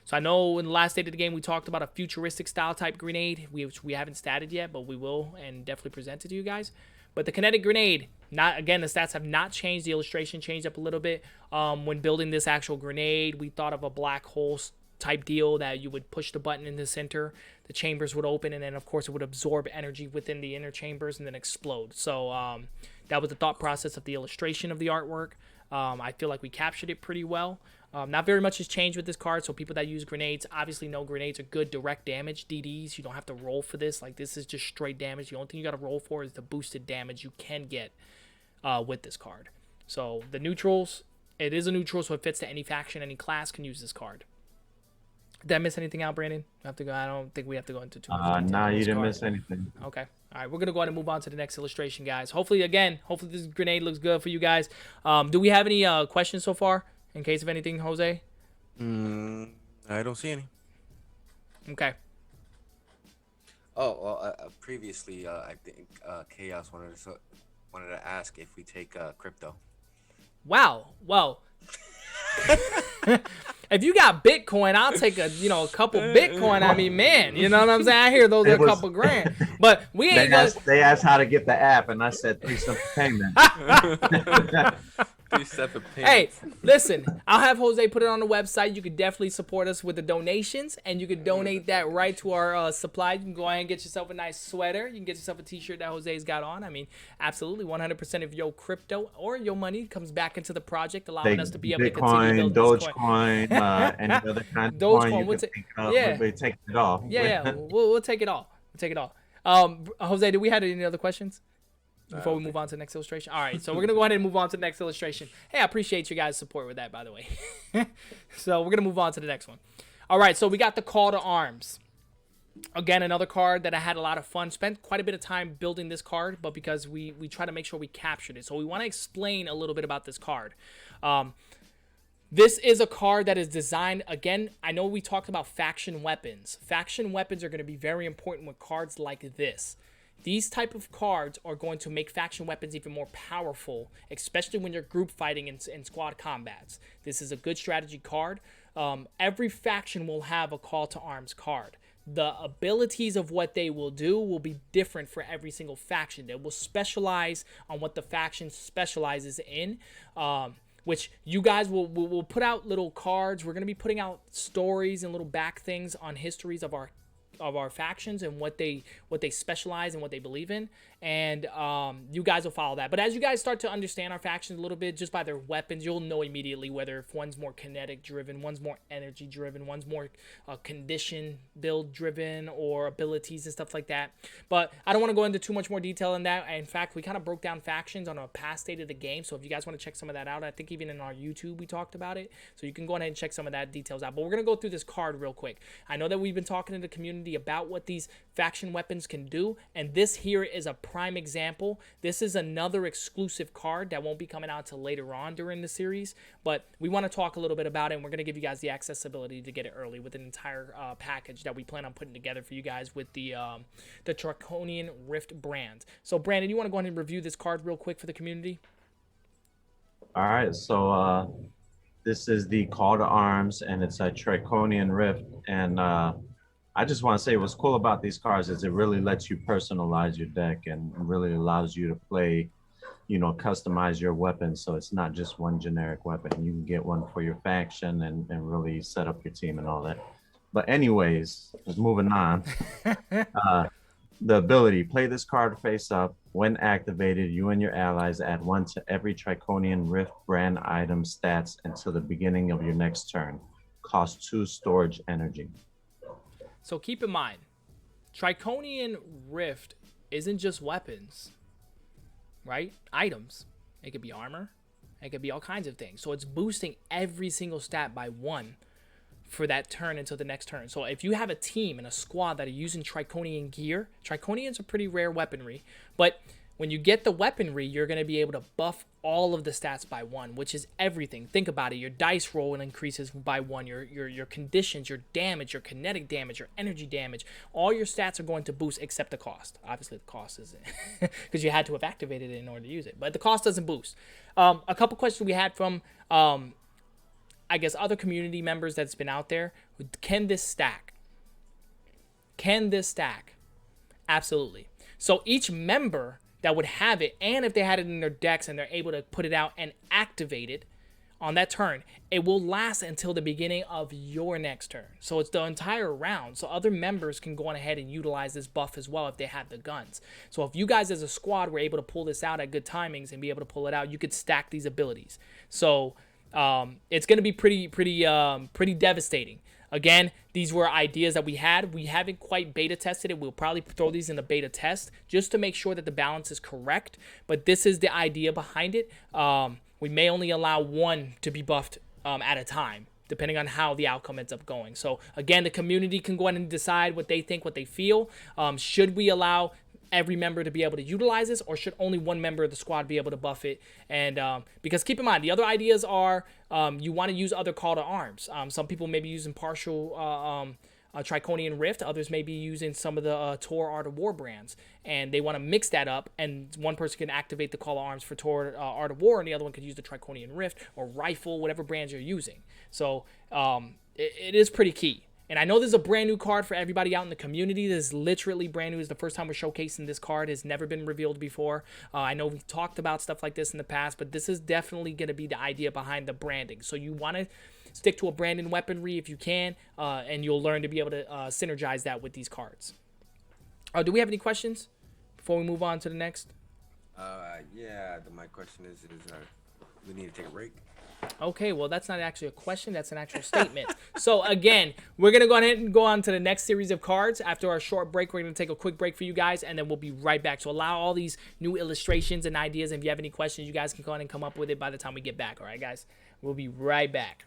Speaker 3: So I know in the last state of the game we talked about a futuristic style type grenade, which we haven't statted yet, but we will and definitely present it to you guys. But the kinetic grenade, not again, the stats have not changed. The illustration changed up a little bit. When building this actual grenade, we thought of a black hole type deal that you would push the button in the center, the chambers would open, and then of course it would absorb energy within the inner chambers and then explode. So that was the thought process of the illustration of the artwork. I feel like we captured it pretty well. Not very much has changed with this card, so people that use grenades obviously know grenades are good direct damage DDs. You don't have to roll for this. Like, this is just straight damage. The only thing you got to roll for is the boosted damage you can get with this card. So the neutrals, it is a neutral, so it fits to any faction, any class can use this card. Did I miss anything out, Brandon? I have to go. I don't think we have to go into too much detail.
Speaker 6: Nah, you didn't miss anything.
Speaker 3: Okay. All right, we're going to go ahead and move on to the next illustration, guys. Hopefully this grenade looks good for you guys. Do we have any questions so far, in case of anything, Jose?
Speaker 5: I don't see any.
Speaker 3: Okay.
Speaker 5: Oh, well, previously, I think Chaos wanted to ask if we take crypto.
Speaker 3: Wow. Well, if you got Bitcoin, I'll take a couple Bitcoin. I mean, man, you know what I'm saying? I hear those are a couple grand, but we ain't.
Speaker 6: They asked how to get the app, and I said 3 simple payments.
Speaker 5: 3 separate payments.
Speaker 3: Hey, listen, I'll have Jose put it on the website. You could definitely support us with the donations, and you could donate that right to our supply. You can go ahead and get yourself a nice sweater. You can get yourself a t-shirt that Jose's got on. I mean, absolutely, 100% of your crypto or your money comes back into the project, allowing us to be able to continue building this coin.
Speaker 6: Dogecoin, any other kind of coin
Speaker 3: we'll
Speaker 6: we'll take it all.
Speaker 3: Yeah, we'll take it all. We'll take it all. Jose, do we have any other questions before we move on to the next illustration? All right, so we're going to go ahead and move on to the next illustration. Hey, I appreciate you guys' support with that, by the way. So we're going to move on to the next one. All right, so we got the Call to Arms. Again, another card that I had a lot of fun. Spent quite a bit of time building this card, but because we try to make sure we captured it. So we want to explain a little bit about this card. This is a card that is designed, again, I know we talked about faction weapons. Faction weapons are going to be very important with cards like this. These type of cards are going to make faction weapons even more powerful, especially when you're group fighting in squad combats. This is a good strategy card. Every faction will have a Call to Arms card. The abilities of what they will do will be different for every single faction. They will specialize on what the faction specializes in, which you guys will put out little cards. We're going to be putting out stories and little back things on histories of our factions and what they specialize and what they believe in, and you guys will follow that. But as you guys start to understand our factions a little bit just by their weapons, you'll know immediately whether if one's more kinetic driven, one's more energy driven, one's more condition build driven, or abilities and stuff like that. But I don't want to go into too much more detail in that. In fact, we kind of broke down factions on a past state of the game, so if you guys want to check some of that out, I think even in our YouTube we talked about it, so you can go ahead and check some of that details out. But we're going to go through this card real quick. I know that we've been talking to the community about what these faction weapons can do, and this here is a prime example. This is another exclusive card that won't be coming out till later on during the series, but we want to talk a little bit about it, and we're going to give you guys the accessibility to get it early with an entire package that we plan on putting together for you guys with the Draconian Rift brand. So Brandon, you want to go ahead and review this card real quick for the community?
Speaker 6: All right, so this is the Call to Arms, and it's a Draconian Rift, and I just want to say what's cool about these cards is it really lets you personalize your deck and really allows you to play, customize your weapon. So it's not just one generic weapon. You can get one for your faction and really set up your team and all that. But anyways, just moving on. The ability, play this card face up. When activated, you and your allies add 1 to every Draconian Rift brand item stats until the beginning of your next turn. Cost 2 storage energy.
Speaker 3: So keep in mind, Draconian Rift isn't just weapons, right? Items. It could be armor. It could be all kinds of things. So it's boosting every single stat by 1 for that turn until the next turn. So if you have a team and a squad that are using Draconian gear, Draconians are pretty rare weaponry, but when you get the weaponry, you're going to be able to buff all of the stats by 1, which is everything. Think about it. Your dice roll increases by 1. Your conditions, your damage, your kinetic damage, your energy damage, all your stats are going to boost except the cost. Obviously, the cost isn't because you had to have activated it in order to use it. But the cost doesn't boost. A couple questions we had from I guess, other community members that's been out there. Can this stack? Can this stack? Absolutely. So each member that would have it, and if they had it in their decks and they're able to put it out and activate it on that turn, it will last until the beginning of your next turn. So it's the entire round. So other members can go on ahead and utilize this buff as well if they have the guns. So if you guys as a squad were able to pull this out at good timings and be able to pull it out, you could stack these abilities. So it's going to be pretty devastating. Again, these were ideas that we had. We haven't quite beta tested it. We'll probably throw these in the beta test just to make sure that the balance is correct. But this is the idea behind it. We may only allow one to be buffed at a time, depending on how the outcome ends up going. So again, the community can go ahead and decide what they think, what they feel. Should we allow every member to be able to utilize this, or should only one member of the squad be able to buff it? And because keep in mind, the other ideas are you want to use other call to arms. Some people may be using partial Triconian Rift. Others may be using some of the Tor Art of War brands, and they want to mix that up, and one person can activate the Call of Arms for Tor Art of War, and the other one could use the Triconian Rift or Rifle, whatever brands you're using. So it is pretty key. And I know there's a brand new card for everybody out in the community. This is literally brand new. It's the first time we're showcasing this card. It's never been revealed before. I know we've talked about stuff like this in the past, but this is definitely going to be the idea behind the branding. So you want to stick to a branded weaponry if you can, and you'll learn to be able to synergize that with these cards. Do we have any questions before we move on to the next?
Speaker 5: Yeah, my question is we need to take a break.
Speaker 3: Okay, well, that's not actually a question. That's an actual statement. So, again, we're going to go ahead and go on to the next series of cards. After our short break, we're going to take a quick break for you guys, and then we'll be right back. So, allow all these new illustrations and ideas. And if you have any questions, you guys can go ahead and come up with it by the time we get back. All right, guys? We'll be right back.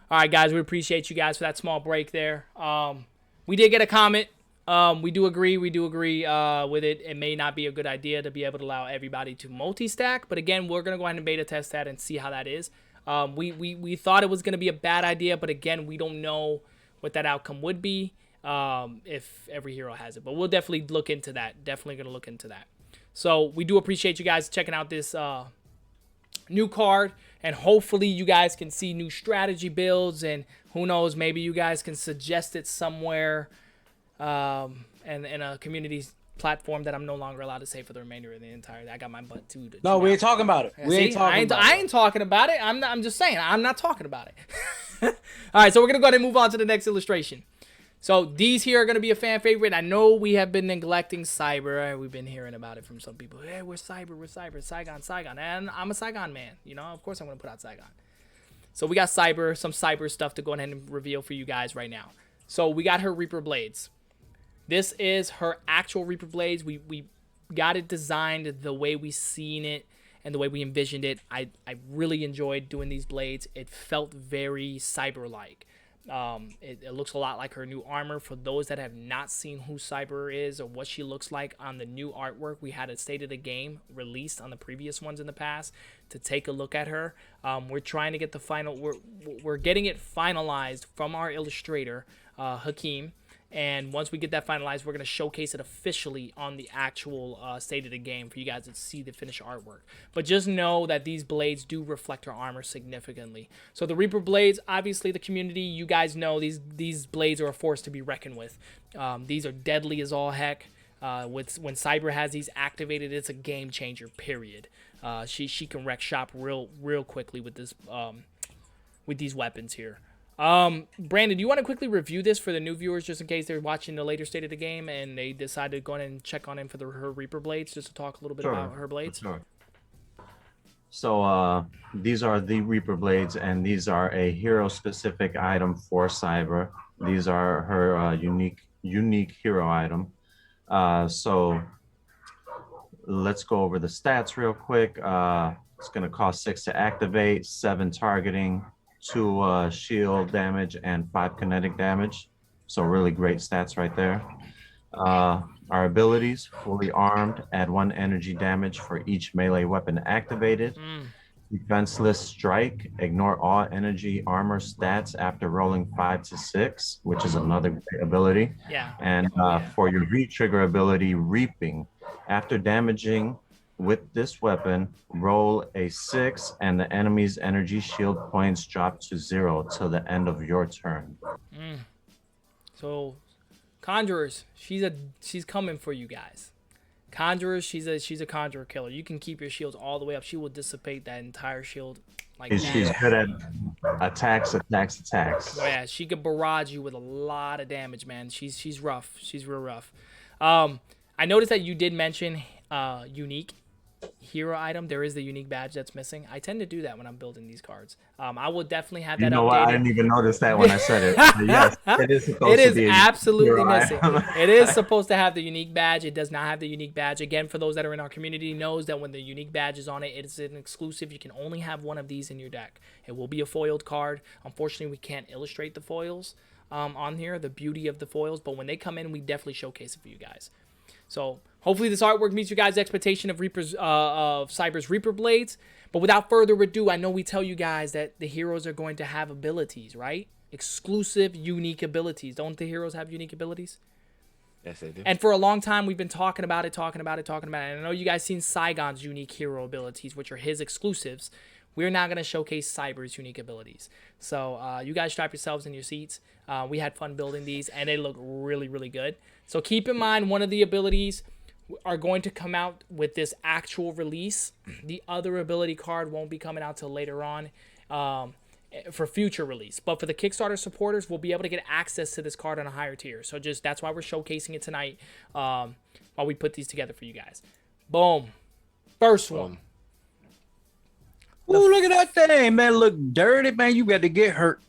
Speaker 3: All right, guys, we appreciate you guys for that small break there. We did get a comment. We do agree with it. It may not be a good idea to be able to allow everybody to multi-stack, but again, we're going to go ahead and beta test that and see how that is. We thought it was going to be a bad idea, but again, we don't know what that outcome would be if every hero has it. But we'll definitely look into that. Definitely going to look into that. So we do appreciate you guys checking out this new card, and hopefully you guys can see new strategy builds, and who knows, maybe you guys can suggest it somewhere and a community platform that I'm no longer allowed to say for the remainder of the entire. I got my butt too.
Speaker 4: No, we ain't talking about it. We ain't talking about it.
Speaker 3: I ain't talking about it. I'm just saying I'm not talking about it. All right, so we're gonna go ahead and move on to the next illustration. So these here are gonna be a fan favorite. I know we have been neglecting Cyber. We've been hearing about it from some people. Hey, we're Cyber, Saigon, and I'm a Saigon man. You know, of course I'm gonna put out Saigon. So we got some Cyber stuff to go ahead and reveal for you guys right now. So we got her Reaper Blades. This is her actual Reaper Blades. We got it designed the way we seen it and the way we envisioned it. I really enjoyed doing these blades. It felt very Cyber-like. It looks a lot like her new armor. For those that have not seen who Cyber is or what she looks like on the new artwork, we had a State of the Game released on the previous ones in the past to take a look at her. We're trying to get the final. We're getting it finalized from our illustrator, Hakeem. And once we get that finalized, we're going to showcase it officially on the actual State of the Game for you guys to see the finished artwork. But just know that these blades do reflect her armor significantly. So the Reaper Blades, obviously the community, you guys know these blades are a force to be reckoned with. These are deadly as all heck. When Cyber has these activated, it's a game changer, period. She can wreck shop real quickly with this with these weapons here. Brandon, do you want to quickly review this for the new viewers, just in case they're watching the later State of the Game and they decide to go in and check on him for her Reaper Blades, just to talk a little bit about her blades?
Speaker 6: Sure. So these are the Reaper Blades, and these are a hero-specific item for Cyber. These are her unique hero item. So let's go over the stats real quick. It's going to cost 6 to activate, 7 targeting, 2 shield damage, and 5 kinetic damage. So really great stats right there. Our abilities: fully armed, add 1 energy damage for each melee weapon activated. Defenseless strike, ignore all energy armor stats after rolling 5 to 6, which is another great ability.
Speaker 3: Yeah.
Speaker 6: And for your re-trigger ability, reaping, after damaging with this weapon, roll a 6 and the enemy's energy shield points drop to 0 till the end of your turn.
Speaker 3: So Conjurers, she's coming for you guys. Conjurers, she's a conjurer killer. You can keep your shields all the way up. She will dissipate that entire shield like that.
Speaker 6: She's good at attacks.
Speaker 3: Oh, yeah, she could barrage you with a lot of damage, man. She's rough. She's real rough. I noticed that you did mention unique hero item. There is the unique badge that's missing. I tend to do that when I'm building these cards. I will definitely have that updated.
Speaker 6: What? I didn't even notice that when I said it. Yes, it is supposed to be
Speaker 3: absolutely missing. It is supposed to have the unique badge. It does not have the unique badge. Again, for those that are in our community, knows that when the unique badge is on it, it is an exclusive. You can only have one of these in your deck. It will be a foiled card. Unfortunately, we can't illustrate the foils on here, the beauty of the foils, but when they come in, we definitely showcase it for you guys. So hopefully this artwork meets your guys' expectation of Cyber's Reaper Blades. But without further ado, I know we tell you guys that the heroes are going to have abilities, right? Exclusive, unique abilities. Don't the heroes have unique abilities?
Speaker 5: Yes, they do.
Speaker 3: And for a long time, we've been talking about it. And I know you guys seen Saigon's unique hero abilities, which are his exclusives. We're now going to showcase Cyber's unique abilities. So you guys strap yourselves in your seats. We had fun building these, and they look really, really good. So keep in mind, one of the abilities are going to come out with this actual release. The other ability card won't be coming out till later on for future release. But for the Kickstarter supporters, we'll be able to get access to this card on a higher tier. So that's why we're showcasing it tonight while we put these together for you guys. Boom. First one.
Speaker 4: Ooh, look at that thing, man. Look dirty, man. You got to get hurt.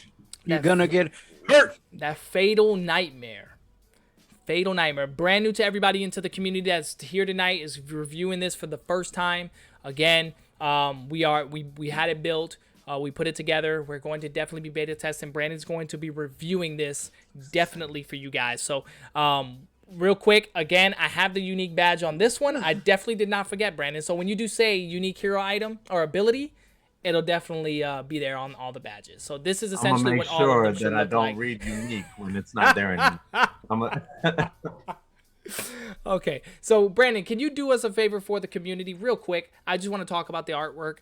Speaker 4: You're going to get hurt.
Speaker 3: That Fatal Nightmare. Fatal Nightmare. Brand new to everybody into the community that's here tonight, is reviewing this for the first time. Again, we had it built. We put it together. We're going to definitely be beta testing. Brandon's going to be reviewing this definitely for you guys. So, real quick, again, I have the unique badge on this one. I definitely did not forget, Brandon. So when you do say unique hero item or ability, it'll definitely be there on all the badges. So this is essentially what all of them should look like.
Speaker 6: I'm gonna make sure that I don't read unique when it's not there anymore.
Speaker 3: Okay, so Brandon, can you do us a favor for the community real quick? I just want to talk about the artwork.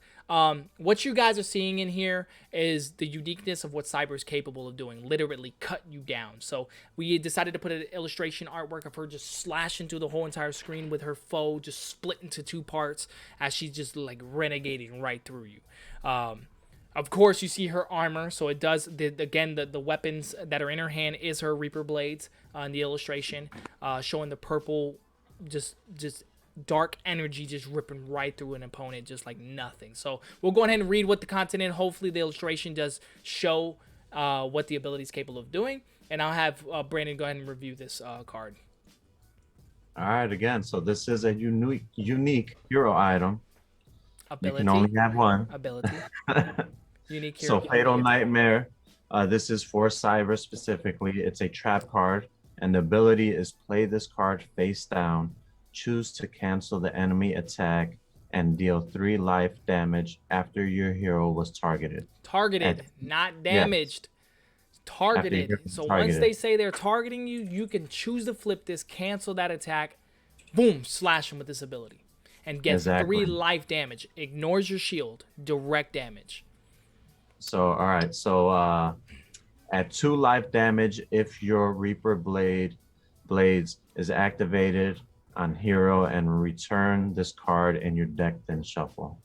Speaker 3: What you guys are seeing in here is the uniqueness of what Cyber is capable of doing, literally cut you down. So we decided to put an illustration artwork of her just slashing through the whole entire screen with her foe just split into two parts as she's just like renegading right through you. Of course, you see her armor, so it does, again, the weapons that are in her hand is her Reaper Blades in the illustration, showing the purple, just dark energy just ripping right through an opponent just like nothing. So we'll go ahead and read what the content is. Hopefully the illustration does show what the ability is capable of doing, and I'll have Brandon go ahead and review this card.
Speaker 6: All right, again, so this is a unique hero item.
Speaker 3: Ability.
Speaker 6: You can only have one.
Speaker 3: Ability. Unique hero.
Speaker 6: So Fatal Nightmare, this is for Cyber specifically. It's a trap card, and the ability is play this card face down, choose to cancel the enemy attack, and deal 3 life damage after your hero was targeted.
Speaker 3: Targeted, not damaged.
Speaker 6: Yes.
Speaker 3: Targeted. So
Speaker 6: targeted.
Speaker 3: Once they say they're targeting you, you can choose to flip this, cancel that attack, boom, slash them with this ability, and get 3 life damage. Ignores your shield, direct damage.
Speaker 6: So, all right. So, at 2 life damage, if your Reaper Blades is activated on hero and return this card in your deck, then shuffle.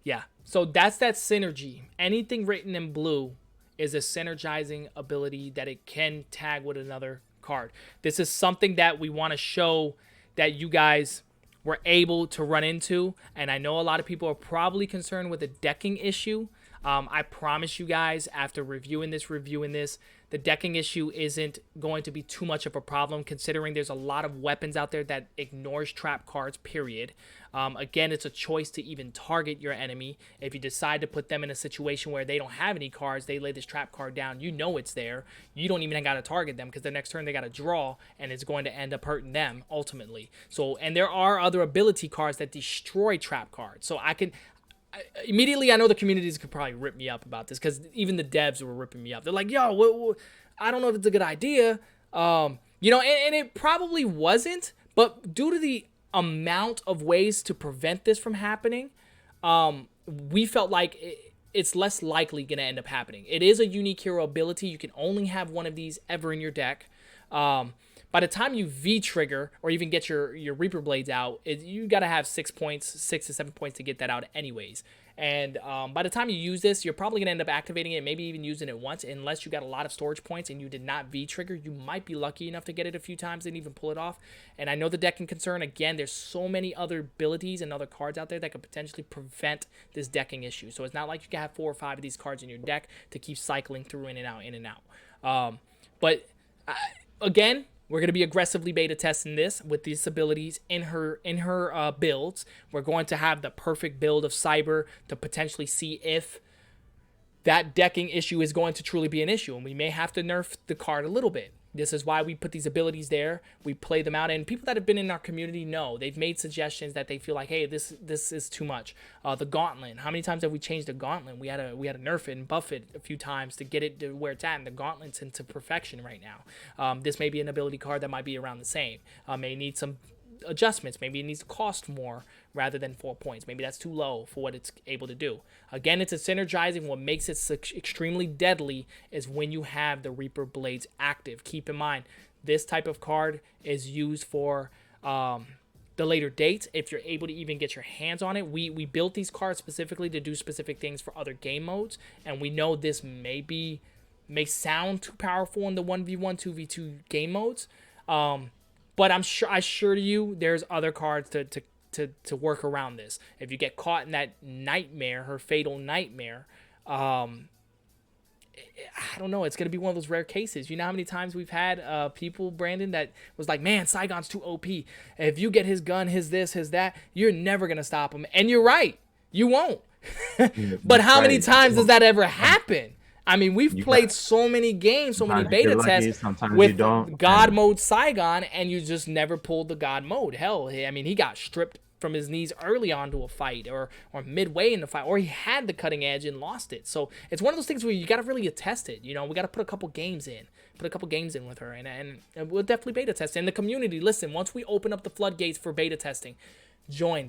Speaker 3: Yeah. So that's that synergy. Anything written in blue is a synergizing ability that it can tag with another card. This is something that we want to show that you guys were able to run into, and I know a lot of people are probably concerned with the decking issue. I promise you guys, after reviewing this, the decking issue isn't going to be too much of a problem, considering there's a lot of weapons out there that ignores trap cards, period. Again, it's a choice to even target your enemy. If you decide to put them in a situation where they don't have any cards, they lay this trap card down, you know it's there. You don't even got to target them, because the next turn they got to draw, and it's going to end up hurting them, ultimately. So, and there are other ability cards that destroy trap cards. So immediately, I know the communities could probably rip me up about this, because even the devs were ripping me up. They're like, yo, I don't know if it's a good idea. And it probably wasn't, but due to the amount of ways to prevent this from happening, we felt like it's less likely going to end up happening. It is a unique hero ability. You can only have one of these ever in your deck. By the time you V-trigger or even get your Reaper Blades out, you got to have 6 to 7 points to get that out anyways. And by the time you use this, you're probably going to end up activating it, maybe even using it once, unless you got a lot of storage points and you did not V-trigger. You might be lucky enough to get it a few times and even pull it off. And I know the decking concern, again, there's so many other abilities and other cards out there that could potentially prevent this decking issue. So it's not like you can have 4 or 5 of these cards in your deck to keep cycling through in and out. Again, we're going to be aggressively beta testing this with these abilities in her builds. We're going to have the perfect build of Cyber to potentially see if that decking issue is going to truly be an issue. And we may have to nerf the card a little bit. This is why we put these abilities there. We play them out. And people that have been in our community know. They've made suggestions that they feel like, hey, this is too much. The Gauntlet. How many times have we changed the Gauntlet? We had to nerf it and buff it a few times to get it to where it's at. And the Gauntlet's into perfection right now. This may be an ability card that might be around the same. May need some adjustments. Maybe it needs to cost more rather than 4 points. Maybe that's too low for what it's able to do. Again, it's a synergizing. What makes it extremely deadly is when you have the Reaper Blades active. Keep in mind, this type of card is used for the later dates. If you're able to even get your hands on it, we built these cards specifically to do specific things for other game modes, and we know this may sound too powerful in the 1v1, 2v2 game modes. But I assure you, there's other cards to work around this. If you get caught in that nightmare, her fatal nightmare, I don't know. It's going to be one of those rare cases. You know how many times we've had people, Brandon, that was like, man, Saigon's too OP. If you get his gun, his this, his that, you're never going to stop him. And you're right. You won't. But how many times does that ever happen? I mean, we've played so many games, so many beta tests with God mode Saigon, and you just never pulled the God mode. Hell, I mean, he got stripped from his knees early on to a fight or midway in the fight, or he had the cutting edge and lost it. So it's one of those things where you got to really attest it. You know, we got to put a couple games in with her, and we'll definitely beta test. In the community, listen, once we open up the floodgates for beta testing,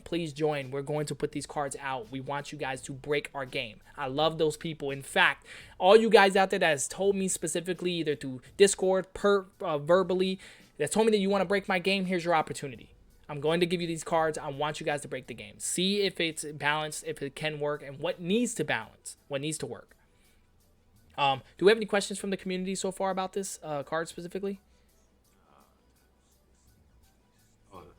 Speaker 3: please join. We're going to put these cards out. We want you guys to break our game. I love those people. In fact, all you guys out there that has told me specifically, either through Discord, verbally, that told me that you want to break my game, here's your opportunity. I'm going to give you these cards. I want you guys to break the game. See if it's balanced, if it can work, and what needs to balance, what needs to work. Do we have any questions from the community so far about this card specifically?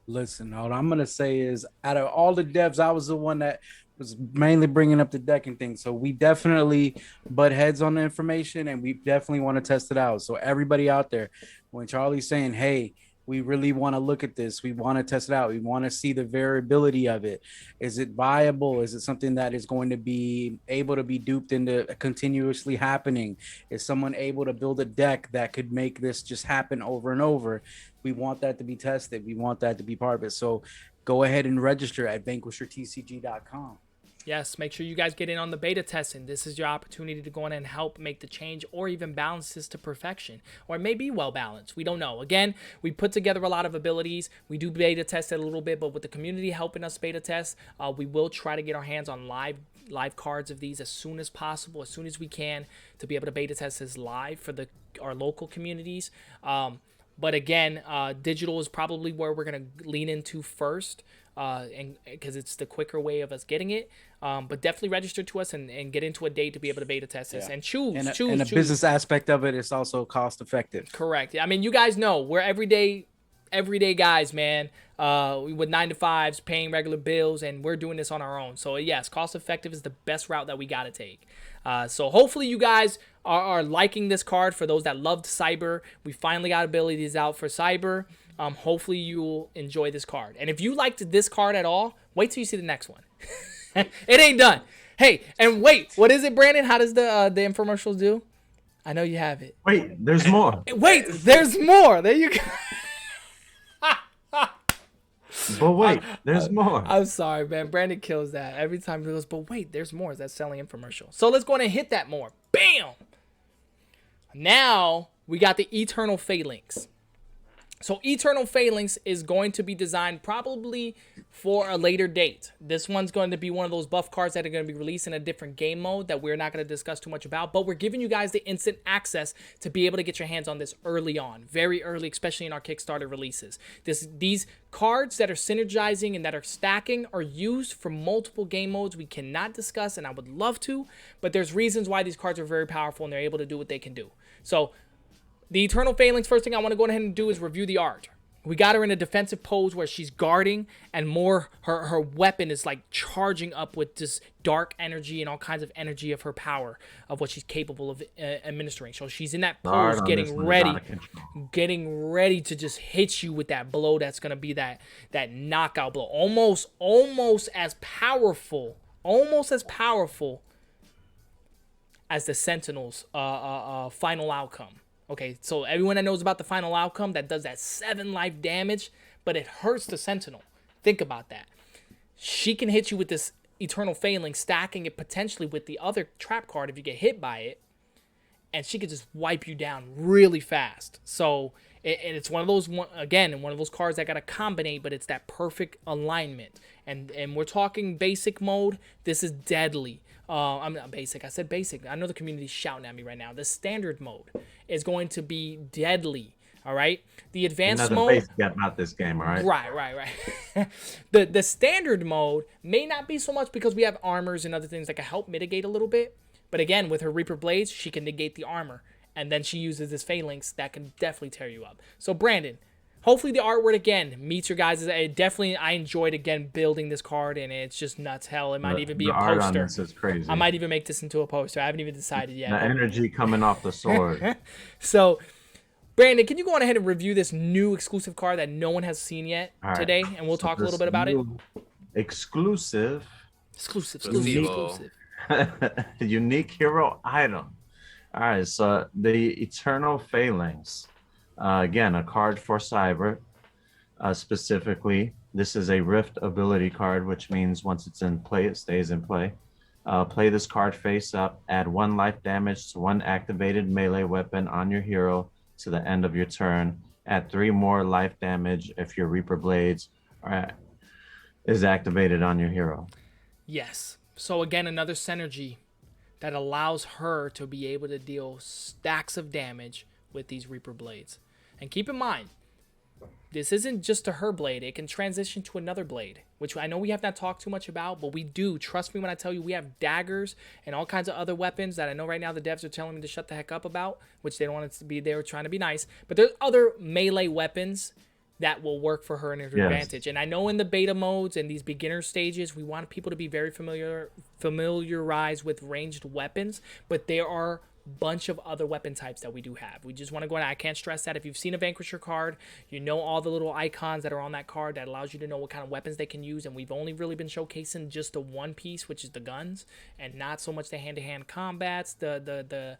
Speaker 4: Listen, all I'm gonna say is, out of all the devs, I was the one that was mainly bringing up the decking thing. So we definitely butt heads on the information, and we definitely want to test it out. So everybody out there, when Charlie's saying, "Hey, we really want to look at this. We want to test it out. We want to see the variability of it. Is it viable? Is it something that is going to be able to be duped into continuously happening? Is someone able to build a deck that could make this just happen over and over?" We want that to be tested. We want that to be part of it. So go ahead and register at vanquishertcg.com.
Speaker 3: Yes, make sure you guys get in on the beta testing. This is your opportunity to go in and help make the change or even balance this to perfection. Or it may be well balanced. We don't know. Again, we put together a lot of abilities. We do beta test it a little bit, but with the community helping us beta test, we will try to get our hands on live cards of these as soon as possible, as soon as we can, to be able to beta test this live for our local communities. But again, digital is probably where we're going to lean into first, and because it's the quicker way of us getting it. But definitely register to us and get into a date to be able to beta test this and choose.
Speaker 4: And the business aspect of it is also cost effective.
Speaker 3: Correct. I mean, you guys know we're everyday guys, man. With 9-to-5s, paying regular bills, and we're doing this on our own. So yes, cost effective is the best route that we got to take. So hopefully you guys are liking this card. For those that loved Cyber, we finally got abilities out for Cyber. Hopefully you'll enjoy this card. And if you liked this card at all, wait till you see the next one. It ain't done. Hey, and wait, what is it, Brandon? How does the infomercials do? I know you have it.
Speaker 6: Wait, there's more.
Speaker 3: Wait, there's more. There you go.
Speaker 6: But wait, there's more.
Speaker 3: I'm sorry, man. Brandon kills that. Every time he goes, but wait, there's more. That's selling infomercial. So let's go on and hit that more. Bam! Now we got the Eternal Phalanx. So Eternal Phalanx is going to be designed probably for a later date. This one's going to be one of those buff cards that are going to be released in a different game mode that we're not going to discuss too much about. But we're giving you guys the instant access to be able to get your hands on this early on. Very early, especially in our Kickstarter releases. These cards that are synergizing and that are stacking are used for multiple game modes we cannot discuss, and I would love to. But there's reasons why these cards are very powerful and they're able to do what they can do. So the Eternal Phalanx, first thing I want to go ahead and do is review the art. We got her in a defensive pose where she's guarding, and more her weapon is like charging up with this dark energy and all kinds of energy of her power, of what she's capable of administering. So she's in that pose getting ready to just hit you with that blow that's going to be that knockout blow. Almost as powerful as the Sentinel's final outcome. Okay, so everyone that knows about the final outcome, that does that 7 life damage, but it hurts the Sentinel. Think about that. She can hit you with this Eternal Phalanx, stacking it potentially with the other trap card if you get hit by it, and she could just wipe you down really fast. So and it's one of those, again, one of those cards that got to combinate, but it's that perfect alignment. And we're talking basic mode. This is deadly. I'm not basic. I said basic. I know the community's shouting at me right now. The standard mode is going to be deadly. All right. The advanced mode.
Speaker 6: Basic about this game, all right?
Speaker 3: Right. The standard mode may not be so much because we have armors and other things that can help mitigate a little bit. But again, with her Reaper Blades, she can negate the armor. And then she uses this Phalanx that can definitely tear you up. So Brandon, hopefully the artwork again meets your guys'. I enjoyed again building this card, and it's just nuts. Hell, it might even be a poster.
Speaker 6: Art on this is crazy.
Speaker 3: I might even make this into a poster. I haven't even decided yet.
Speaker 6: The energy coming off the sword.
Speaker 3: So, Brandon, can you go on ahead and review this new exclusive card that no one has seen yet today, and we'll talk a little bit about it.
Speaker 6: Exclusive. Unique hero item. All right, so the Eternal Phalanx. Again, a card for Cyber, specifically. This is a Rift ability card, which means once it's in play, it stays in play. Play this card face up. Add 1 life damage to 1 activated melee weapon on your hero to the end of your turn. Add 3 more life damage if your Reaper Blades is activated on your hero.
Speaker 3: Yes. So again, another synergy that allows her to be able to deal stacks of damage with these Reaper Blades. And keep in mind, this isn't just to her blade. It can transition to another blade, which I know we have not talked too much about, but we do. Trust me when I tell you, we have daggers and all kinds of other weapons that I know right now the devs are telling me to shut the heck up about, which they don't want it to be. They were trying to be nice. But there's other melee weapons that will work for her in her advantage. And I know in the beta modes and these beginner stages, we want people to be very familiarized with ranged weapons, but there are bunch of other weapon types that we do have. We just want to go in. I can't stress that if you've seen a Vanquisher card, you know all the little icons that are on that card that allows you to know what kind of weapons they can use, and we've only really been showcasing just the one piece, which is the guns, and not so much the hand-to-hand combats, the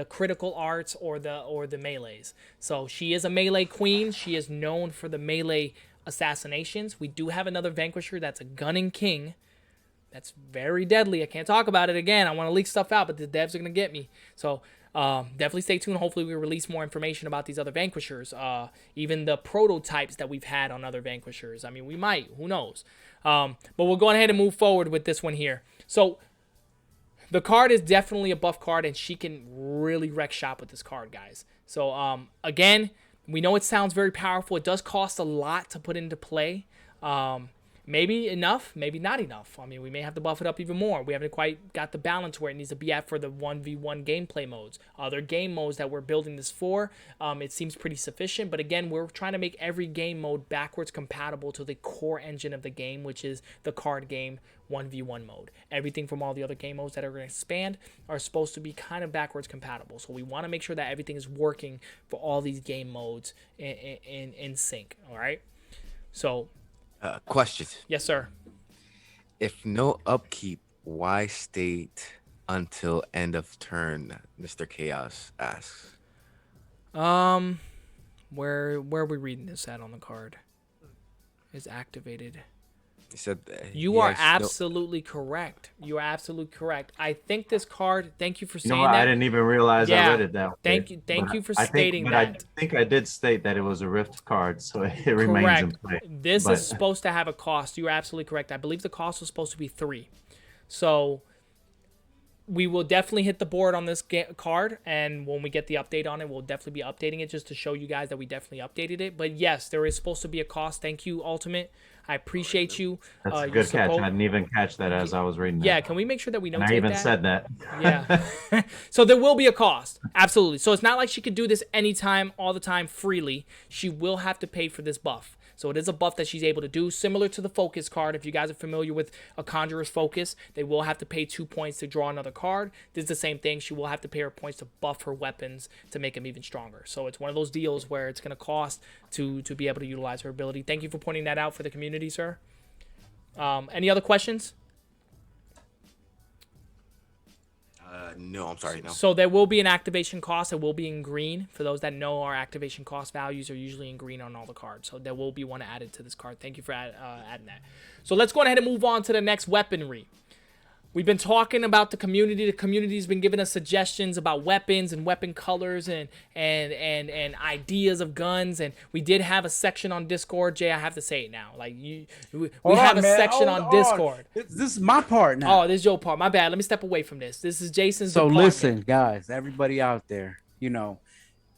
Speaker 3: critical arts, or the melees. So she is a melee queen. She is known for the melee assassinations. We do have another Vanquisher that's a gunning king. That's very deadly. I can't talk about it again. I want to leak stuff out, but the devs are going to get me. So definitely stay tuned. Hopefully we release more information about these other Vanquishers. Even the prototypes that we've had on other Vanquishers. I mean, we might. Who knows? But we'll go ahead and move forward with this one here. So the card is definitely a buff card, and she can really wreck shop with this card, guys. So again, we know it sounds very powerful. It does cost a lot to put into play. Maybe enough, maybe not enough. I mean, we may have to buff it up even more. We haven't quite got the balance where it needs to be at for the 1v1 gameplay modes. Other game modes that we're building this for, it seems pretty sufficient. But again, we're trying to make every game mode backwards compatible to the core engine of the game, which is the card game 1v1 mode. Everything from all the other game modes that are going to expand are supposed to be kind of backwards compatible. So we want to make sure that everything is working for all these game modes in sync. All right? So...
Speaker 5: question.
Speaker 3: Yes, sir.
Speaker 5: If no upkeep, why state until end of turn? Mr. Chaos asks.
Speaker 3: Where are we reading this at on the card? Is activated.
Speaker 5: He said
Speaker 3: You are absolutely correct. You are absolutely correct. I think this card. Thank you for saying
Speaker 6: You know,
Speaker 3: that.
Speaker 6: I didn't even realize
Speaker 3: Yeah.
Speaker 6: I read it that way.
Speaker 3: Thank you for
Speaker 6: I
Speaker 3: stating
Speaker 6: think,
Speaker 3: that.
Speaker 6: I think I did state that it was a Rift card, so it remains in play.
Speaker 3: This is supposed to have a cost. You are absolutely correct. I believe the cost was supposed to be 3. So we will definitely hit the board on this card, and when we get the update on it, we'll definitely be updating it just to show you guys that we definitely updated it. But yes, there is supposed to be a cost. Thank you, Ultimate. I appreciate you.
Speaker 6: That's a good catch. I didn't even catch that as I was reading that.
Speaker 3: Yeah, can we make sure that we notate that?
Speaker 6: And I even said that.
Speaker 3: Yeah. So there will be a cost. Absolutely. So it's not like she could do this anytime, all the time, freely. She will have to pay for this buff. So it is a buff that she's able to do, similar to the Focus card. If you guys are familiar with a Conjurer's Focus, they will have to pay 2 points to draw another card. This is the same thing. She will have to pay her points to buff her weapons to make them even stronger. So it's one of those deals where it's going to cost to be able to utilize her ability. Thank you for pointing that out for the community, sir. Any other questions?
Speaker 5: No, I'm sorry, no.
Speaker 3: So there will be an activation cost. It will be in green. For those that know, our activation cost values are usually in green on all the cards. So there will be one added to this card. Thank you for adding that. So let's go ahead and move on to the next weaponry. We've been talking about the community. The community's been giving us suggestions about weapons and weapon colors and ideas of guns. And we did have a section on Discord. Jay, I have to say it now. Like we have a section on Discord.
Speaker 4: This is my part now.
Speaker 3: Oh, this is your part. My bad. Let me step away from this. This is Jason's
Speaker 4: So
Speaker 3: department.
Speaker 4: listen, guys, everybody out there, you know,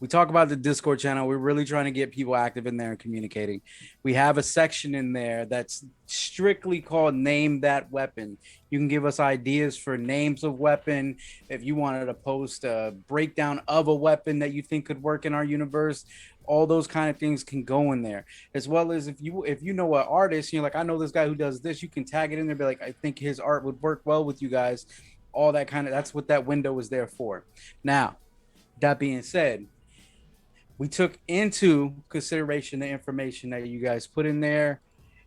Speaker 4: we talk about the Discord channel. We're really trying to get people active in there and communicating. We have a section in there that's strictly called Name That Weapon. You can give us ideas for names of weapon. If you wanted to post a breakdown of a weapon that you think could work in our universe, all those kind of things can go in there. As well as if you know an artist, you're like, I know this guy who does this, you can tag it in there, be like, I think his art would work well with you guys. All that kind of, that's what that window is there for. Now, that being said, we took into consideration the information that you guys put in there,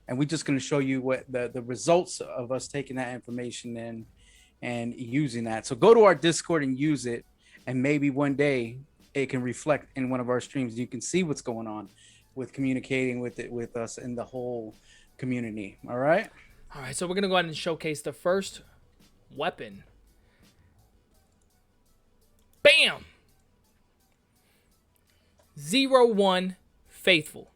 Speaker 4: and we're just going to show you what the results of us taking that information in and using that. So go to our Discord and use it, and maybe one day it can reflect in one of our streams. You can see what's going on with communicating with us and the whole community. All right.
Speaker 3: All right, so we're gonna go ahead and showcase the first weapon. Bam! 01 Faithful.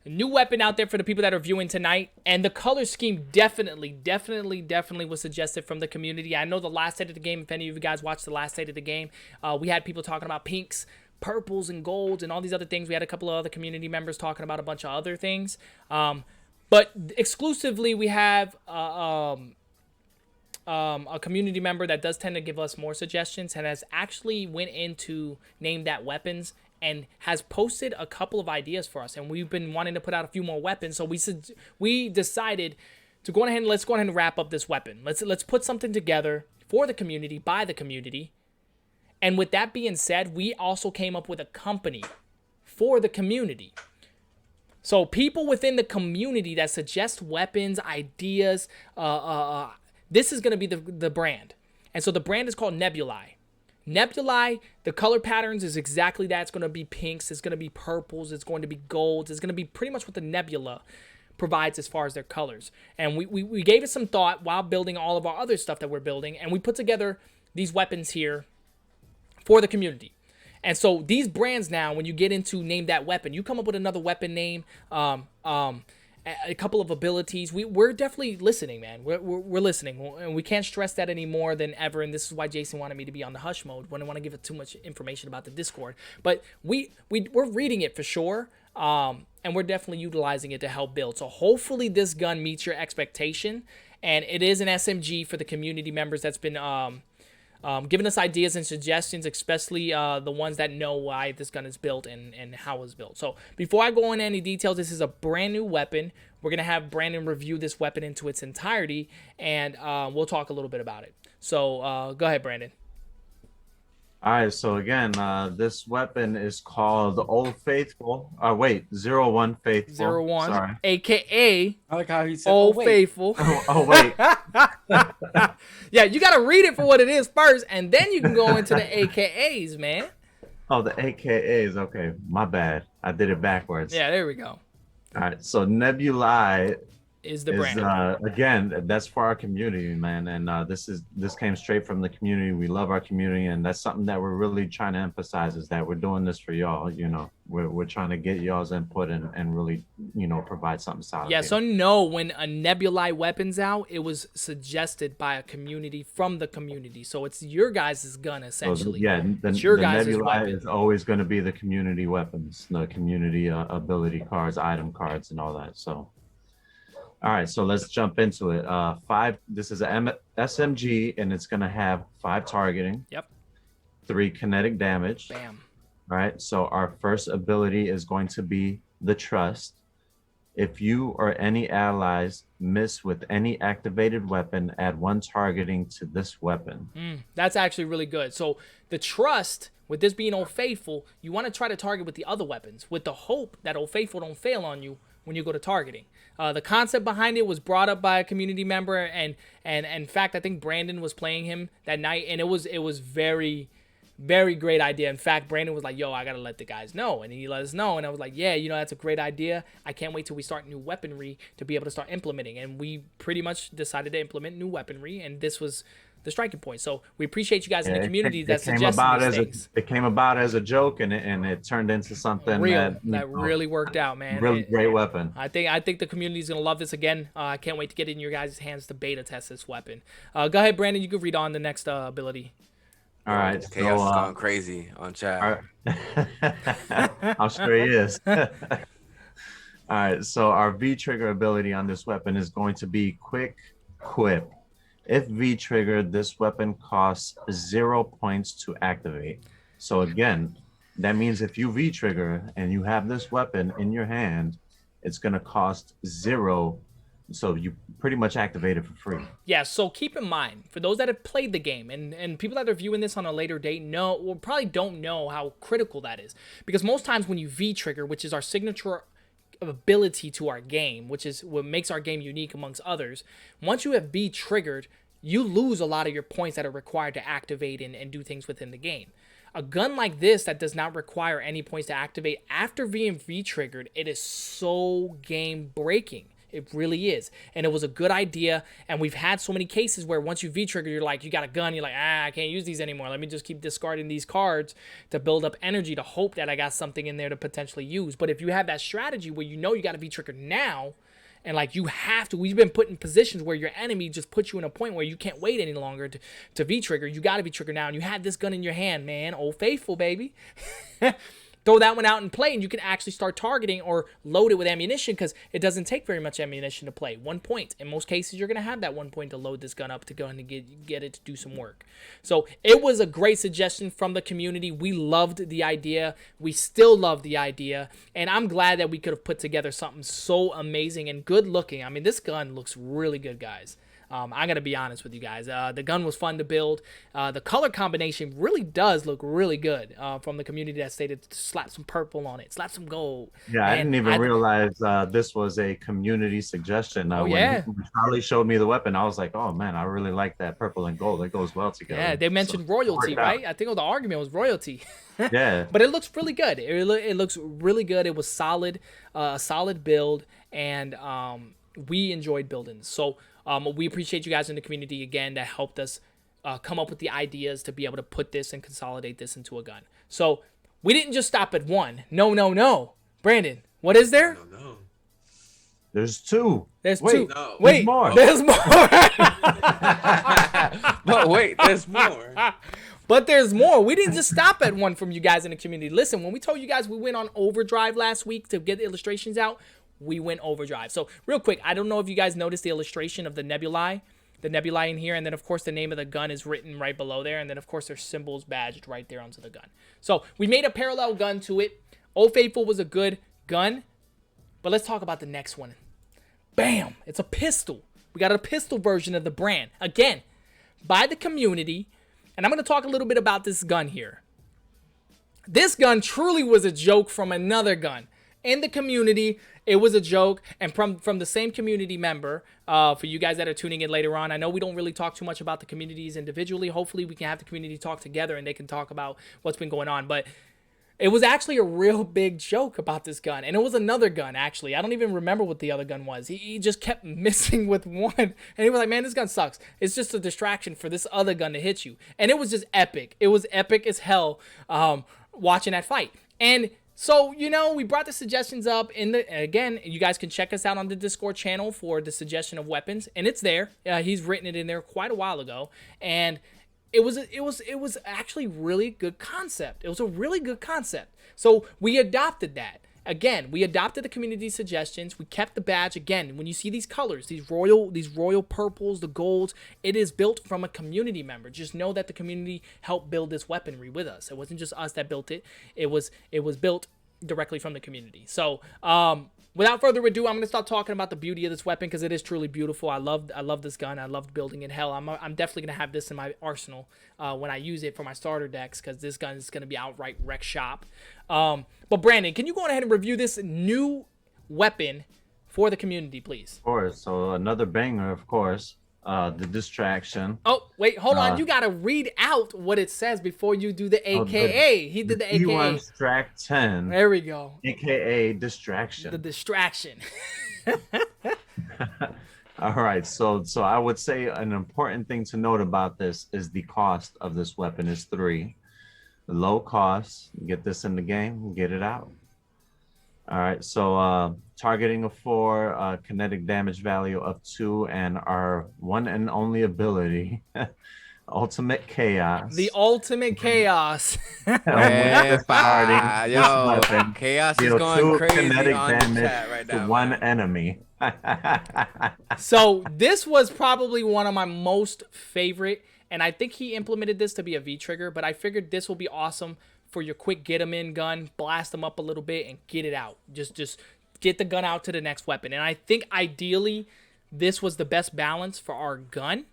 Speaker 3: A new weapon out there for the people that are viewing tonight, and the color scheme definitely was suggested from the community. I know the last state of the game, if any of you guys watched the last state of the game, we had people talking about pinks, purples, and golds, and all these other things. We had a couple of other community members talking about a bunch of other things. But exclusively, we have a community member that does tend to give us more suggestions and has actually went into Name That Weapons and has posted a couple of ideas for us, and we've been wanting to put out a few more weapons. So we decided to go ahead and let's go ahead and wrap up this weapon. Let's put something together for the community, by the community. And with that being said, we also came up with a company for the community. So people within the community that suggest weapons, ideas, this is going to be the brand. And so the brand is called Nebulae. Nebulae, the color patterns is exactly that. It's going to be pinks, it's going to be purples, it's going to be golds. It's going to be pretty much what the Nebula provides as far as their colors. And we gave it some thought while building all of our other stuff that we're building, and we put together these weapons here for the community. And so these brands now, when you get into Name That Weapon, you come up with another weapon name, a couple of abilities. We're definitely listening, man. We're listening, and we can't stress that any more than ever. And this is why Jason wanted me to be on the hush mode. Wouldn't want to give it too much information about the Discord, but we're reading it for sure, and we're definitely utilizing it to help build. So hopefully this gun meets your expectation, and it is an SMG for the community members that's been giving us ideas and suggestions, especially the ones that know why this gun is built and how it's built. So before I go into any details, this is a brand new weapon. We're going to have Brandon review this weapon into its entirety, and we'll talk a little bit about it. So go ahead, Brandon.
Speaker 6: All right, so again, this weapon is called Old Faithful. 01 Faithful.
Speaker 3: 01,
Speaker 6: Sorry.
Speaker 3: a.k.a.
Speaker 4: I like how he said,
Speaker 3: Old
Speaker 4: wait.
Speaker 3: Faithful.
Speaker 6: Oh, wait.
Speaker 3: Yeah, you got to read it for what it is first, and then you can go into the AKAs, man.
Speaker 6: Oh, the AKAs. Okay, my bad. I did it backwards.
Speaker 3: Yeah, there we go.
Speaker 6: All right, so Nebulae
Speaker 3: Is the brand.
Speaker 6: again, that's for our community, man, and this came straight from the community. We love our community, and that's something that we're really trying to emphasize, is that we're doing this for y'all. You know, we're trying to get y'all's input and really, you know, provide something solid.
Speaker 3: Yeah,
Speaker 6: here.
Speaker 3: so no, when a Nebulae weapon's out, it was suggested by a community from the community. So it's your guys' gun, essentially.
Speaker 6: So, yeah,
Speaker 3: it's your
Speaker 6: the
Speaker 3: guys'
Speaker 6: Nebulae
Speaker 3: weapon.
Speaker 6: is always going to be the community weapons, the community ability cards, item cards, and all that. So, all right, so let's jump into it. This is a SMG, and it's going to have 5 targeting.
Speaker 3: Yep.
Speaker 6: 3 kinetic damage.
Speaker 3: Bam.
Speaker 6: All right, so our first ability is going to be the Trust. If you or any allies miss with any activated weapon, add 1 targeting to this weapon.
Speaker 3: That's actually really good. So the Trust, with this being Old Faithful, you want to try to target with the other weapons, with the hope that Old Faithful don't fail on you when you go to targeting. The concept behind it was brought up by a community member, and in fact, I think Brandon was playing him that night, and it was very, very great idea. In fact, Brandon was like, yo, I gotta let the guys know, and he let us know, and I was like, yeah, you know, that's a great idea. I can't wait till we start new weaponry to be able to start implementing, and we pretty much decided to implement new weaponry, and this was the striking point. So we appreciate you guys in the community that suggested these things.
Speaker 6: It came about as a joke, and it turned into something
Speaker 3: real
Speaker 6: that
Speaker 3: really worked out, man.
Speaker 6: Really great weapon.
Speaker 3: I think the community is gonna love this again. I can't wait to get it in your guys' hands to beta test this weapon. Go ahead, Brandon. You can read on the next ability.
Speaker 6: All right,
Speaker 5: Chaos is going crazy on chat.
Speaker 6: I'm sure he is. All right, so our V trigger ability on this weapon is going to be Quick Quip. If V triggered, this weapon costs 0 points to activate. So again, that means if you V trigger and you have this weapon in your hand, it's going to cost 0. So you pretty much activate it for free.
Speaker 3: Yeah, so keep in mind, for those that have played the game, and people that are viewing this on a later date probably don't know how critical that is. Because most times when you V-trigger, which is our signature ability to our game, which is what makes our game unique amongst others, once you have V-triggered, you lose a lot of your points that are required to activate and do things within the game. a gun like this that does not require any points to activate after being V-triggered, it is so game breaking. It really is. And it was a good idea. And we've had so many cases where once you V-trigger, you're like, you got a gun. You're like, I can't use these anymore. Let me just keep discarding these cards to build up energy to hope that I got something in there to potentially use. But if you have that strategy where you know you got to V-trigger now, and like you have to, we've been put in positions where your enemy just puts you in a point where you can't wait any longer to V-trigger. You got to V-trigger now. And you had this gun in your hand, man. Old Faithful, baby. Throw that one out and play, and you can actually start targeting or load it with ammunition because it doesn't take very much ammunition to play. 1 point. In most cases, you're going to have that 1 point to load this gun up to go and get it to do some work. So it was a great suggestion from the community. We loved the idea. We still love the idea, and I'm glad that we could have put together something so amazing and good looking. I mean, this gun looks really good, guys. I'm going to be honest with you guys. The gun was fun to build. The color combination really does look really good from the community that stated to slap some purple on it, slap some gold.
Speaker 6: Yeah, I didn't even realize this was a community suggestion. When Charlie showed me the weapon, I was like, oh, man, I really like that purple and gold. It goes well together.
Speaker 3: Yeah, they mentioned royalty, right? I think the argument was royalty.
Speaker 6: Yeah.
Speaker 3: But it looks really good. It looks really good. It was solid, a solid build, and we enjoyed building this. So we appreciate you guys in the community again that helped us come up with the ideas to be able to put this and consolidate this into a gun. So we didn't just stop at one. No. Brandon, what is there?
Speaker 5: No.
Speaker 6: There's two.
Speaker 3: There's
Speaker 6: wait,
Speaker 3: two.
Speaker 5: No.
Speaker 3: Wait,
Speaker 6: more.
Speaker 3: There's more.
Speaker 5: But wait, there's more.
Speaker 3: But there's more. We didn't just stop at one from you guys in the community. Listen, when we told you guys we went on overdrive last week to get the illustrations out, we went overdrive. So real quick, I don't know if you guys noticed the illustration of the nebulae in here, and then of course the name of the gun is written right below there, and then of course there's symbols badged right there onto the gun. So we made a parallel gun to it. Old Faithful was a good gun, but let's talk about the next one. Bam! It's a pistol. We got a pistol version of the brand. Again, by the community, and I'm going to talk a little bit about this gun here. This gun truly was a joke from another gun. In the community, it was a joke, and from the same community member, for you guys that are tuning in later on, I know we don't really talk too much about the communities individually. Hopefully, we can have the community talk together, and they can talk about what's been going on, but it was actually a real big joke about this gun, and it was another gun, actually. I don't even remember what the other gun was. He just kept missing with one, and he was like, man, this gun sucks. It's just a distraction for this other gun to hit you, and it was just epic. It was epic as hell watching that fight, and so, we brought the suggestions up again, you guys can check us out on the Discord channel for the suggestion of weapons, and it's there. He's written it in there quite a while ago, and it was actually really good concept. It was a really good concept. So we adopted that. Again, we adopted the community suggestions. We kept the badge. Again, when you see these colors, these royal purples, the golds, it is built from a community member. Just know that the community helped build this weaponry with us. It wasn't just us that built it. It was built directly from the community. So, without further ado, I'm going to start talking about the beauty of this weapon because it is truly beautiful. I love this gun. I loved building it. Hell, I'm definitely going to have this in my arsenal when I use it for my starter decks because this gun is going to be outright wreck shop. But Brandon, can you go ahead and review this new weapon for the community, please?
Speaker 6: Of course. So another banger, of course. The distraction.
Speaker 3: Oh, wait, hold on. You got to read out what it says before you do the AKA. He did the AKA.
Speaker 6: T1 Strack 10.
Speaker 3: There we go.
Speaker 6: AKA distraction.
Speaker 3: The distraction.
Speaker 6: All right. So I would say an important thing to note about this is the cost of this weapon is 3. Low cost. Get this in the game, get it out. All right, so targeting of 4, kinetic damage value of 2, and our one and only ability, Ultimate Chaos.
Speaker 3: The Ultimate Chaos.
Speaker 5: Chaos is going crazy
Speaker 6: kinetic
Speaker 5: on the
Speaker 6: damage
Speaker 5: chat right
Speaker 6: to
Speaker 5: now.
Speaker 6: one enemy.
Speaker 3: So this was probably one of my most favorite, and I think he implemented this to be a V-trigger, but I figured this will be awesome for your quick get them in gun, blast them up a little bit and get it out. Just get the gun out to the next weapon. And I think ideally this was the best balance for our gun,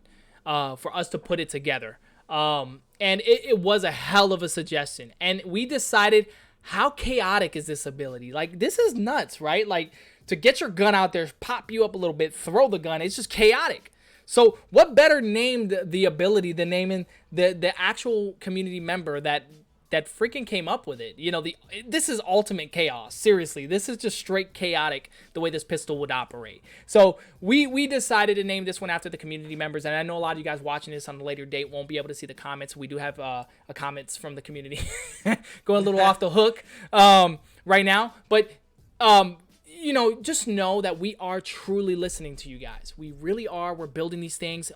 Speaker 3: for us to put it together. And it was a hell of a suggestion. And we decided, how chaotic is this ability? Like, this is nuts, right? Like, to get your gun out there, pop you up a little bit, throw the gun, it's just chaotic. So what better name the ability than naming the actual community member that that freaking came up with it. You know, this is ultimate chaos. Seriously, this is just straight chaotic the way this pistol would operate. So we decided to name this one after the community members, and I know a lot of you guys watching this on a later date won't be able to see the comments. We do have comments from the community going a little off the hook right now, but you know, just know that we are truly listening to you guys. We really are. We're building these things,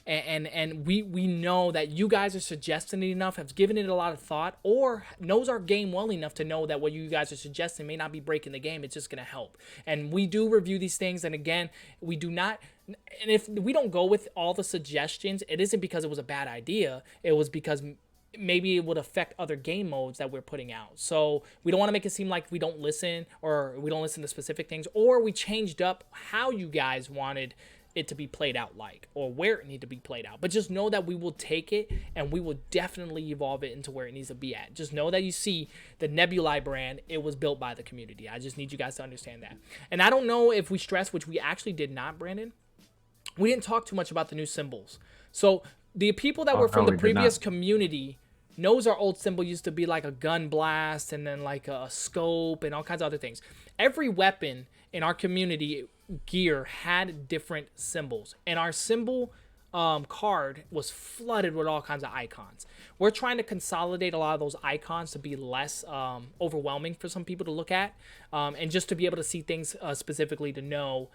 Speaker 3: and we know that you guys are suggesting it enough, have given it a lot of thought, or knows our game well enough to know that what you guys are suggesting may not be breaking the game. It's just going to help. And we do review these things, and again, we do not. And if we don't go with all the suggestions, it isn't because it was a bad idea. It was because maybe it would affect other game modes that we're putting out. So we don't want to make it seem like we don't listen, or we don't listen to specific things, or we changed up how you guys wanted it to be played out like, or where it needed to be played out. But just know that we will take it and we will definitely evolve it into where it needs to be at. Just know that you see the Nebuli brand, it was built by the community. I just need you guys to understand that. And I don't know if we stressed, which we actually did not, Brandon, we didn't talk too much about the new symbols. So the people that were from the previous community knows our old symbol used to be like a gun blast and then like a scope and all kinds of other things. Every weapon in our community gear had different symbols, and our symbol card was flooded with all kinds of icons. We're trying to consolidate a lot of those icons to be less overwhelming for some people to look at, and just to be able to see things specifically to know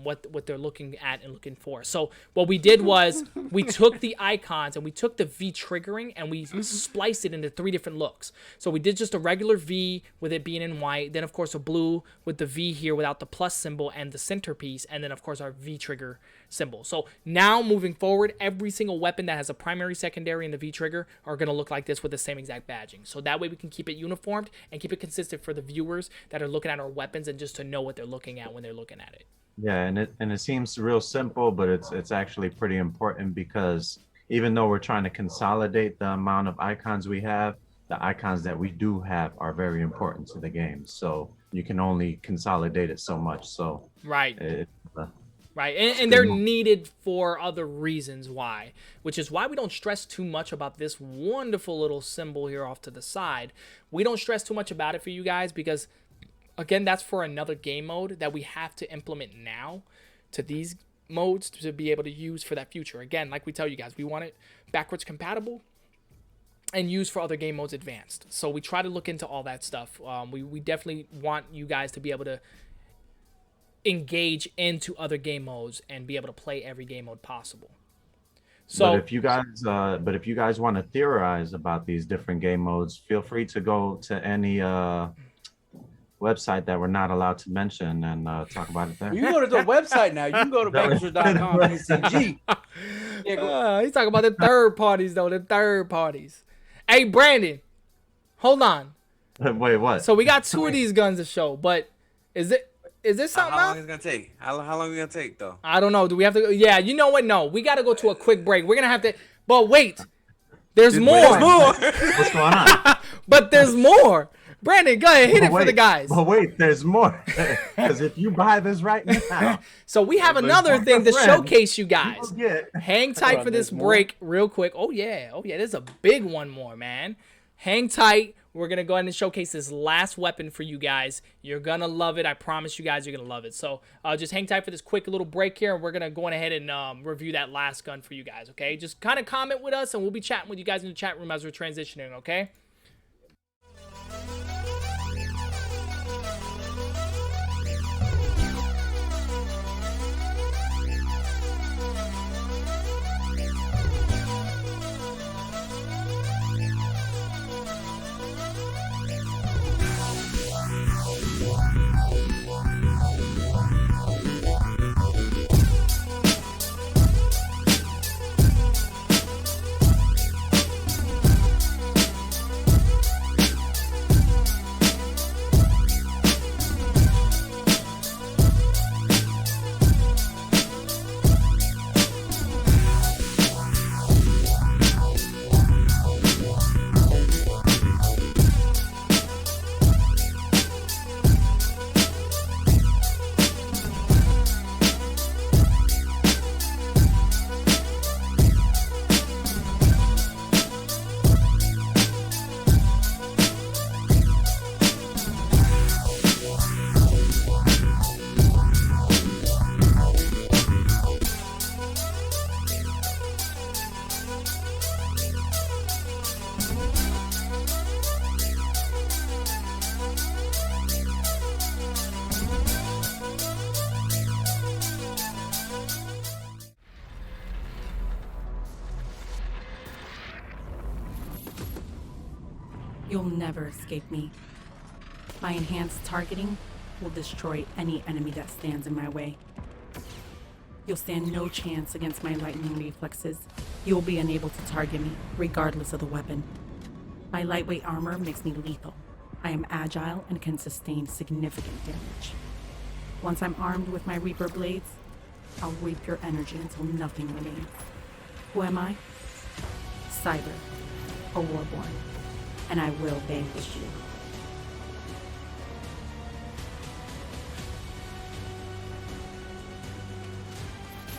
Speaker 3: what they're looking at and looking for. So what we did was we took the icons and we took the V triggering and we spliced it into 3 different looks. So we did just a regular V with it being in white, then of course a blue with the V here without the plus symbol and the centerpiece, and then of course our V trigger symbol. So now moving forward, every single weapon that has a primary, secondary, and the V trigger are going to look like this with the same exact badging. So that way we can keep it uniformed and keep it consistent for the viewers that are looking at our weapons, and just to know what they're looking at when they're looking at it.
Speaker 6: Yeah, and it seems real simple, but it's actually pretty important, because even though we're trying to consolidate the amount of icons we have, the icons that we do have are very important to the game. So you can only consolidate it so much. So
Speaker 3: right. Right, and they're needed for other reasons why, which is why we don't stress too much about this wonderful little symbol here off to the side. We don't stress too much about it for you guys because, again, that's for another game mode that we have to implement now to these modes to be able to use for that future. Again, like we tell you guys, we want it backwards compatible and used for other game modes advanced. So we try to look into all that stuff. We definitely want you guys to be able to engage into other game modes and be able to play every game mode possible. So
Speaker 6: but if you guys want to theorize about these different game modes, feel free to go to any website that we're not allowed to mention and talk about it there.
Speaker 4: You can go to the website now. You can go to bankers.com PCG. Yeah,
Speaker 3: he's talking about the third parties though, the third parties. Hey Brandon, hold on.
Speaker 6: Wait, what?
Speaker 3: So we got 2 of these guns to show, but is this something
Speaker 5: How long
Speaker 3: else?
Speaker 5: is it gonna take? How long is it gonna take though?
Speaker 3: I don't know. Do we have to? Yeah, you know what? No, we got to go to a quick break. We're gonna have to. But wait, there's more.
Speaker 6: There's more. What's going on?
Speaker 3: But there's more. Brandon, go ahead, hit it for the guys.
Speaker 6: But wait, there's more. Because if you buy this right now,
Speaker 3: so we have another thing to showcase you guys. Hang tight for this
Speaker 4: there's
Speaker 3: break, real quick. Oh yeah, there's a big one more, man. Hang tight. We're going to go ahead and showcase this last weapon for you guys. You're going to love it. I promise you guys you're going to love it. So just hang tight for this quick little break here. And we're going to go on ahead and review that last gun for you guys, okay? Just kind of comment with us, and we'll be chatting with you guys in the chat room as we're transitioning, okay?
Speaker 1: You'll never escape me. My enhanced targeting will destroy any enemy that stands in my way. You'll stand no chance against my lightning reflexes. You'll be unable to target me, regardless of the weapon. My lightweight armor makes me lethal. I am agile and can sustain significant damage. Once I'm armed with my Reaper blades, I'll reap your energy until nothing remains. Who am I? Cyber, a warborn, and I will vanquish you.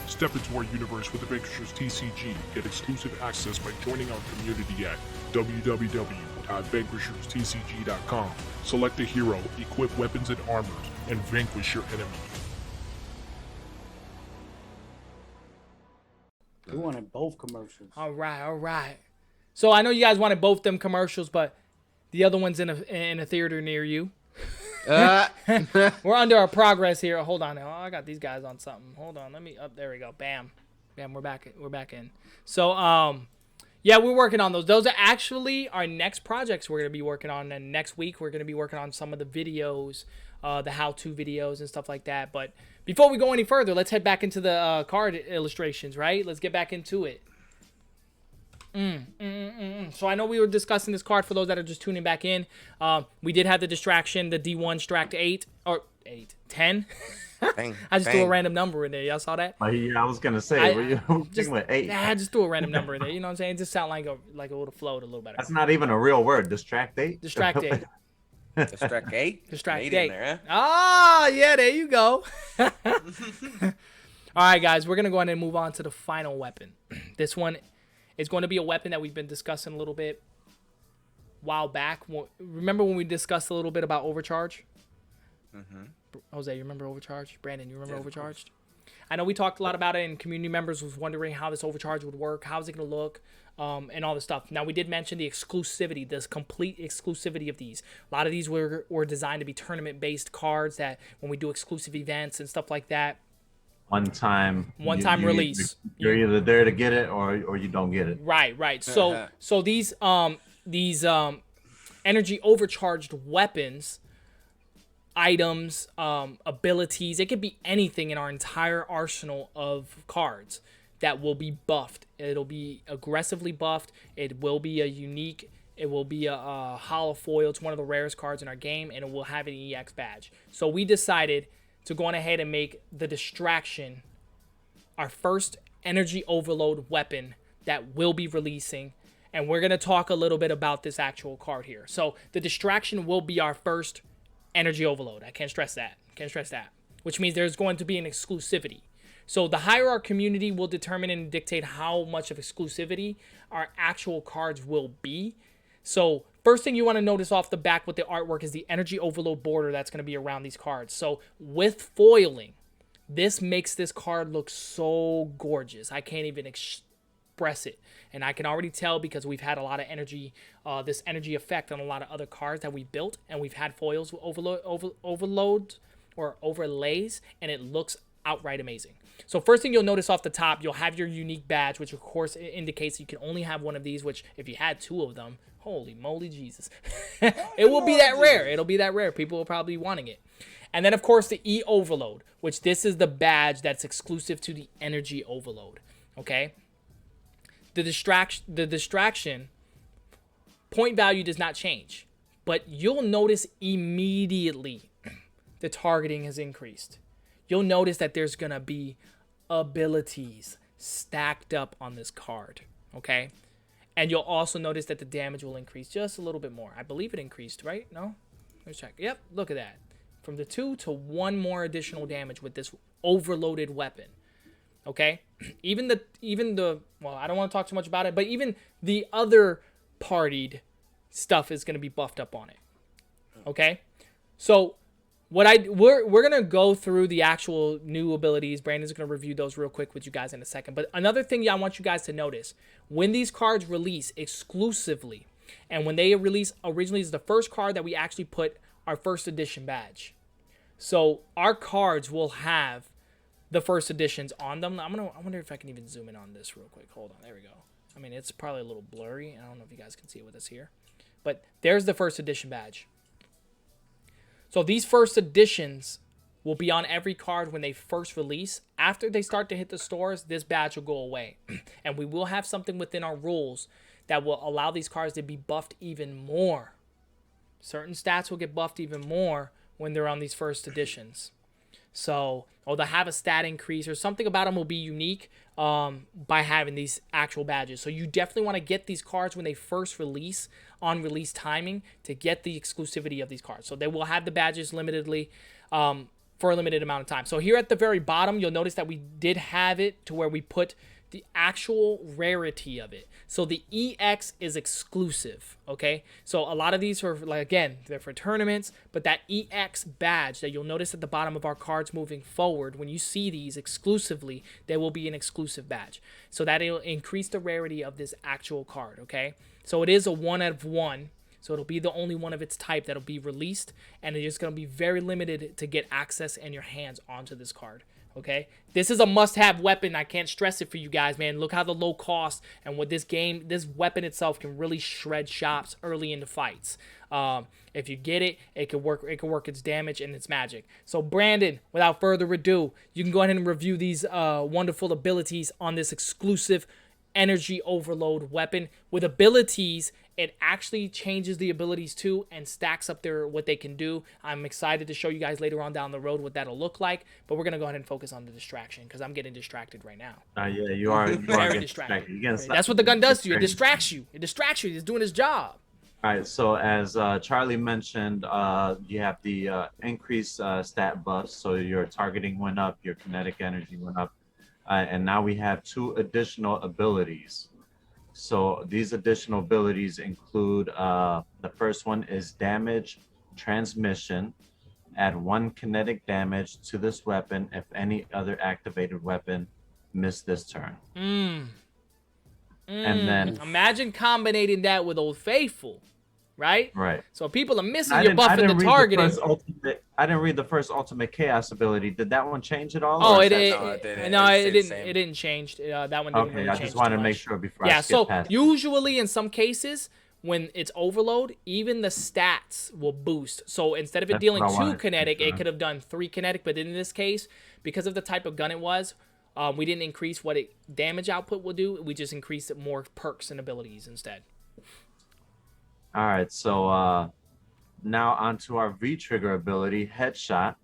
Speaker 2: Step into our universe with the Vanquishers TCG. Get exclusive access by joining our community at www.vanquisherstcg.com. Select a hero, equip weapons and armors, and vanquish your enemy.
Speaker 4: We wanted both commercials.
Speaker 3: All right. So I know you guys wanted both them commercials, but the other one's in a theater near you. We're under our progress here. Hold on. Oh, I got these guys on something. Hold on. Let me up. There we go. Bam. We're back in. So yeah, we're working on those. Those are actually our next projects we're gonna be working on. And next week we're gonna be working on some of the videos, the how-to videos and stuff like that. But before we go any further, let's head back into the card illustrations. Right? Let's get back into it. So I know we were discussing this card for those that are just tuning back in. We did have the distraction, the D1 Stract 10. I just threw a random number in there. Y'all saw that?
Speaker 6: Yeah, I was gonna say,
Speaker 3: just
Speaker 6: with 8.
Speaker 3: I just threw a random number in there. You know what I'm saying? It just sound like it would have flowed a little better.
Speaker 6: That's not even a real word. Distract 8.
Speaker 3: Distract 8.
Speaker 5: Distract 8.
Speaker 3: Distract 8.
Speaker 5: In there, huh?
Speaker 3: Ah, yeah, there you go. All right, guys, we're gonna go ahead and move on to the final weapon. This one is going to be a weapon that we've been discussing a little bit while back. Remember when we discussed a little bit about Overcharge? Jose, you remember Overcharge? Brandon, you remember Overcharged? I know we talked a lot about it, and community members was wondering how this Overcharge would work, how's it going to look, and all this stuff. Now, we did mention the exclusivity, this complete exclusivity of these. A lot of these were designed to be tournament-based cards that when we do exclusive events and stuff like that,
Speaker 6: One time
Speaker 3: release.
Speaker 6: You're either there to get it or you don't get it.
Speaker 3: Right. So these energy overcharged weapons, items, abilities, it could be anything in our entire arsenal of cards that will be buffed. It'll be aggressively buffed. It will be a unique. It will be a hollow foil. It's one of the rarest cards in our game, and it will have an EX badge. So we decided to go on ahead and make the distraction our first energy overload weapon that will be releasing, and we're going to talk a little bit about this actual card here. So the distraction will be our first energy overload. I can't stress that. Which means there's going to be an exclusivity. So the higher our community will determine and dictate how much of exclusivity our actual cards will be. So first thing you want to notice off the back with the artwork is the energy overload border that's going to be around these cards. So with foiling, this makes this card look so gorgeous. I can't even express it. And I can already tell because we've had a lot of energy, this energy effect on a lot of other cards that we've built. And we've had foils overloads or overlays. And it looks outright amazing. So first thing you'll notice off the top, you'll have your unique badge, which of course indicates you can only have one of these, which if you had 2 of them, holy moly Jesus. It will be that rare. It'll be that rare. People will probably be wanting it. And then, of course, the E Overload, which this is the badge that's exclusive to the Energy Overload. Okay? The distraction point value does not change. But you'll notice immediately the targeting has increased. You'll notice that there's going to be abilities stacked up on this card. Okay? And you'll also notice that the damage will increase just a little bit more. I believe it increased, right? No? Let's check. Yep, look at that. From the 2 to 1 more additional damage with this overloaded weapon. Okay? Even the well, I don't want to talk too much about it, but even the other partied stuff is going to be buffed up on it. Okay? So we're gonna go through the actual new abilities. Brandon's gonna review those real quick with you guys in a second. But another thing I want you guys to notice, when these cards release exclusively, and when they release originally is the first card that we actually put our first edition badge. So our cards will have the first editions on them. I wonder if I can even zoom in on this real quick. Hold on, there we go. I mean, it's probably a little blurry. I don't know if you guys can see it with us here. But there's the first edition badge. So these first editions will be on every card when they first release. After they start to hit the stores, this badge will go away. And we will have something within our rules that will allow these cards to be buffed even more. Certain stats will get buffed even more when they're on these first editions. So, or they'll have a stat increase or something about them will be unique by having these actual badges. So you definitely want to get these cards when they first release on release timing to get the exclusivity of these cards. So they will have the badges limitedly for a limited amount of time. So here at the very bottom, you'll notice that we did have it to where we put the actual rarity of it. So the EX is exclusive, okay? So a lot of these are, like, again, they're for tournaments, but that EX badge that you'll notice at the bottom of our cards moving forward, when you see these exclusively, there will be an exclusive badge. So that it'll increase the rarity of this actual card, okay? So it is a 1 out of 1. So it'll be the only one of its type that'll be released, and it's going to be very limited to get access and your hands onto this card. Okay, this is a must-have weapon. I can't stress it for you guys, man. Look how the low cost and what this weapon itself can really shred shops early into fights. If you get it, it can work. It can work its damage and its magic. So, Brandon, without further ado, you can go ahead and review these wonderful abilities on this exclusive energy overload weapon. With abilities, it actually changes the abilities too and stacks up what they can do. I'm excited to show you guys later on down the road what that'll look like, but we're gonna go ahead and focus on the distraction because I'm getting distracted right now.
Speaker 6: Yeah, you are
Speaker 3: Very distracted. That's what the gun does to you. It distracts you. It distracts you. It's doing its job.
Speaker 6: All right, so as Charlie mentioned, you have the increased stat buffs. So your targeting went up, your kinetic energy went up, and now we have 2 additional abilities. So these additional abilities include, the first one is damage transmission. Add 1 kinetic damage to this weapon if any other activated weapon missed this turn. And then
Speaker 3: imagine combining that with Old Faithful, right?
Speaker 6: Right.
Speaker 3: So people are missing your buff in the targeting.
Speaker 6: I didn't read the first ultimate chaos ability. Did that one change at all?
Speaker 3: Oh, it
Speaker 5: didn't.
Speaker 3: didn't. It didn't change. That one didn't really change.
Speaker 6: I just wanted to make sure before I skip past.
Speaker 3: Usually in some cases, when it's overload, even the stats will boost. So instead of it dealing 2 kinetic, it could have done 3 kinetic. But in this case, because of the type of gun it was, we didn't increase what it damage output will do. We just increased more perks and abilities instead.
Speaker 6: All right, so now onto our V-trigger ability, Headshot.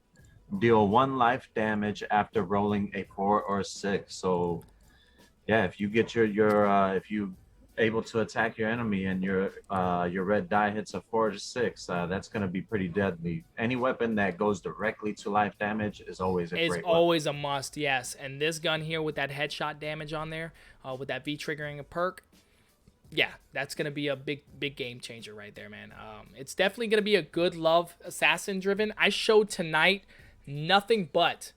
Speaker 6: Deal 1 life damage after rolling a 4 or 6. So, yeah, if you get if you able to attack your enemy and your red die hits a 4 to 6, that's going to be pretty deadly. Any weapon that goes directly to life damage is always a great weapon.
Speaker 3: It's always a must, yes. And this gun here with that headshot damage on there, with that V-triggering a perk, yeah, that's going to be a big game changer right there, man. It's definitely going to be a good love assassin driven. I showed tonight nothing but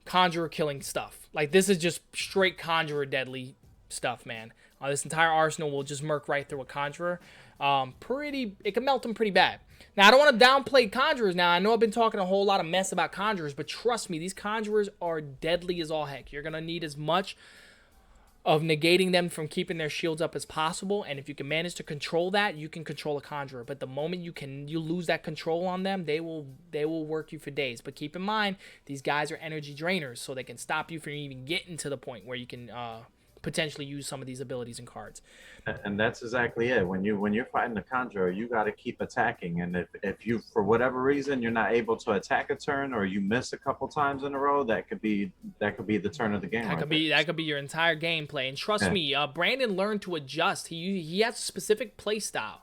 Speaker 3: conjurer killing stuff. Like, this is just straight conjurer deadly stuff, man. This entire arsenal will just murk right through a conjurer. It can melt them pretty bad. Now, I don't want to downplay conjurers now. I know I've been talking a whole lot of mess about conjurers, but trust me, these conjurers are deadly as all heck. You're going to need as much of negating them from keeping their shields up as possible, and if you can manage to control that, you can control a conjurer. But the moment you lose that control on them, they will work you for days. But keep in mind, these guys are energy drainers, so they can stop you from even getting to the point where you can potentially use some of these abilities and cards.
Speaker 6: And that's exactly it. When you're fighting the conjurer, you got to keep attacking. And if you, for whatever reason, you're not able to attack a turn, or you miss a couple times in a row, that could be the turn of the game. That
Speaker 3: could be your entire gameplay. And trust me, Brandon learned to adjust. He has a specific play style.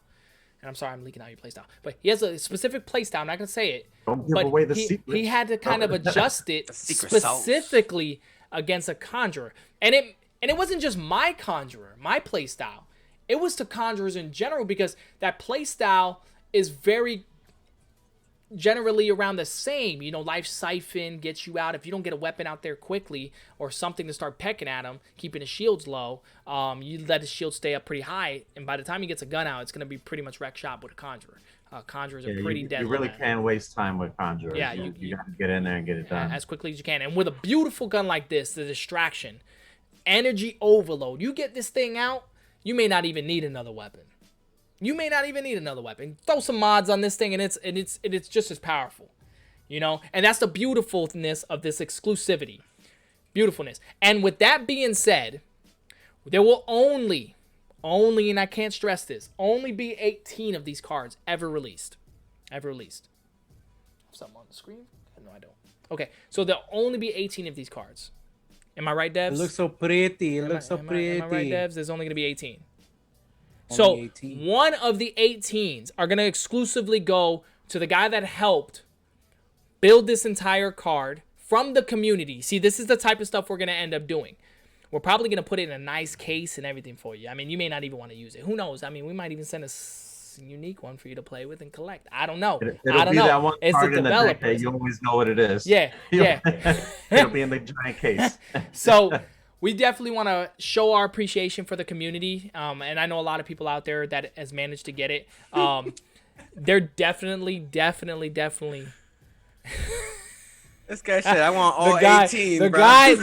Speaker 3: And I'm sorry, I'm leaking out your play style, but he has a specific play style. I'm not gonna say it.
Speaker 6: Don't give away the secret.
Speaker 3: He had to kind of adjust it specifically against a conjurer, and it wasn't just my conjurer, my play style. It was to conjurers in general, because that play style is very generally around the same. You know, Life Siphon gets you out. If you don't get a weapon out there quickly or something to start pecking at him, keeping his shields low, you let his shield stay up pretty high, and by the time he gets a gun out, it's going to be pretty much wreck shop with a conjurer. Conjurers are pretty deadly.
Speaker 6: You really can't waste time with conjurers.
Speaker 3: Yeah,
Speaker 6: you got to get in there and get it done
Speaker 3: as quickly as you can. And with a beautiful gun like this, the distraction, energy overload, you get this thing out, you may not even need another weapon. You may not even need another weapon. Throw some mods on this thing, and it's just as powerful, you know. And that's the beautifulness of this exclusivity, beautifulness. And with that being said, there will only, and I can't stress this, only be 18 of these cards ever released, Something on the screen? No, I don't. Okay, so there'll only be 18 of these cards. Am I right, Devs?
Speaker 4: It looks so pretty. It looks so pretty.
Speaker 3: Am I right, Devs? There's only going to be 18.
Speaker 4: Only
Speaker 3: So
Speaker 4: 18.
Speaker 3: one of the 18s are going to exclusively go to the guy that helped build this entire card from the community. See, this is the type of stuff we're going to end up doing. We're probably going to put it in a nice case and everything for you. I mean, you may not even want to use it. Who knows? I mean, we might even send a unique one for you to play with and collect. I don't know.
Speaker 6: It'll
Speaker 3: I don't
Speaker 6: be
Speaker 3: know.
Speaker 6: that one
Speaker 3: It's
Speaker 6: card
Speaker 3: the
Speaker 6: in the deck
Speaker 3: developer.
Speaker 6: that you always know what it is.
Speaker 3: Yeah, yeah.
Speaker 6: It'll be in the giant case.
Speaker 3: So we definitely want to show our appreciation for the community. And I know a lot of people out there that has managed to get it. They're definitely.
Speaker 5: This guy said, I want all
Speaker 3: the guy,
Speaker 5: 18,
Speaker 3: the
Speaker 5: bro.
Speaker 3: guy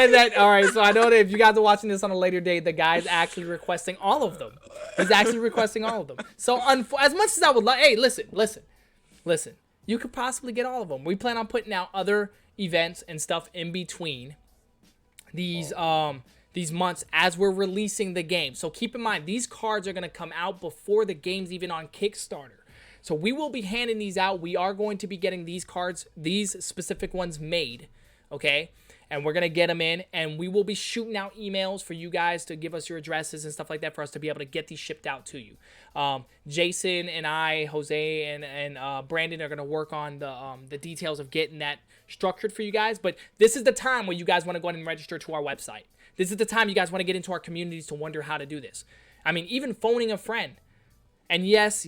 Speaker 3: that. All right, so I know that if you guys are watching this on a later date, the guy's actually requesting all of them. He's actually requesting all of them. So as much as I would like, hey, listen. You could possibly get all of them. We plan on putting out other events and stuff in between these months as we're releasing the game. So keep in mind, these cards are gonna come out before the game's even on Kickstarter. So we will be handing these out. We are going to be getting these cards, these specific ones made, okay? And we're going to get them in, and we will be shooting out emails for you guys to give us your addresses and stuff like that for us to be able to get these shipped out to you. Jason and I, Jose and Brandon are going to work on the details of getting that structured for you guys. But this is the time where you guys want to go ahead and register to our website. This is the time you guys want to get into our communities to wonder how to do this. I mean, even phoning a friend. And yes,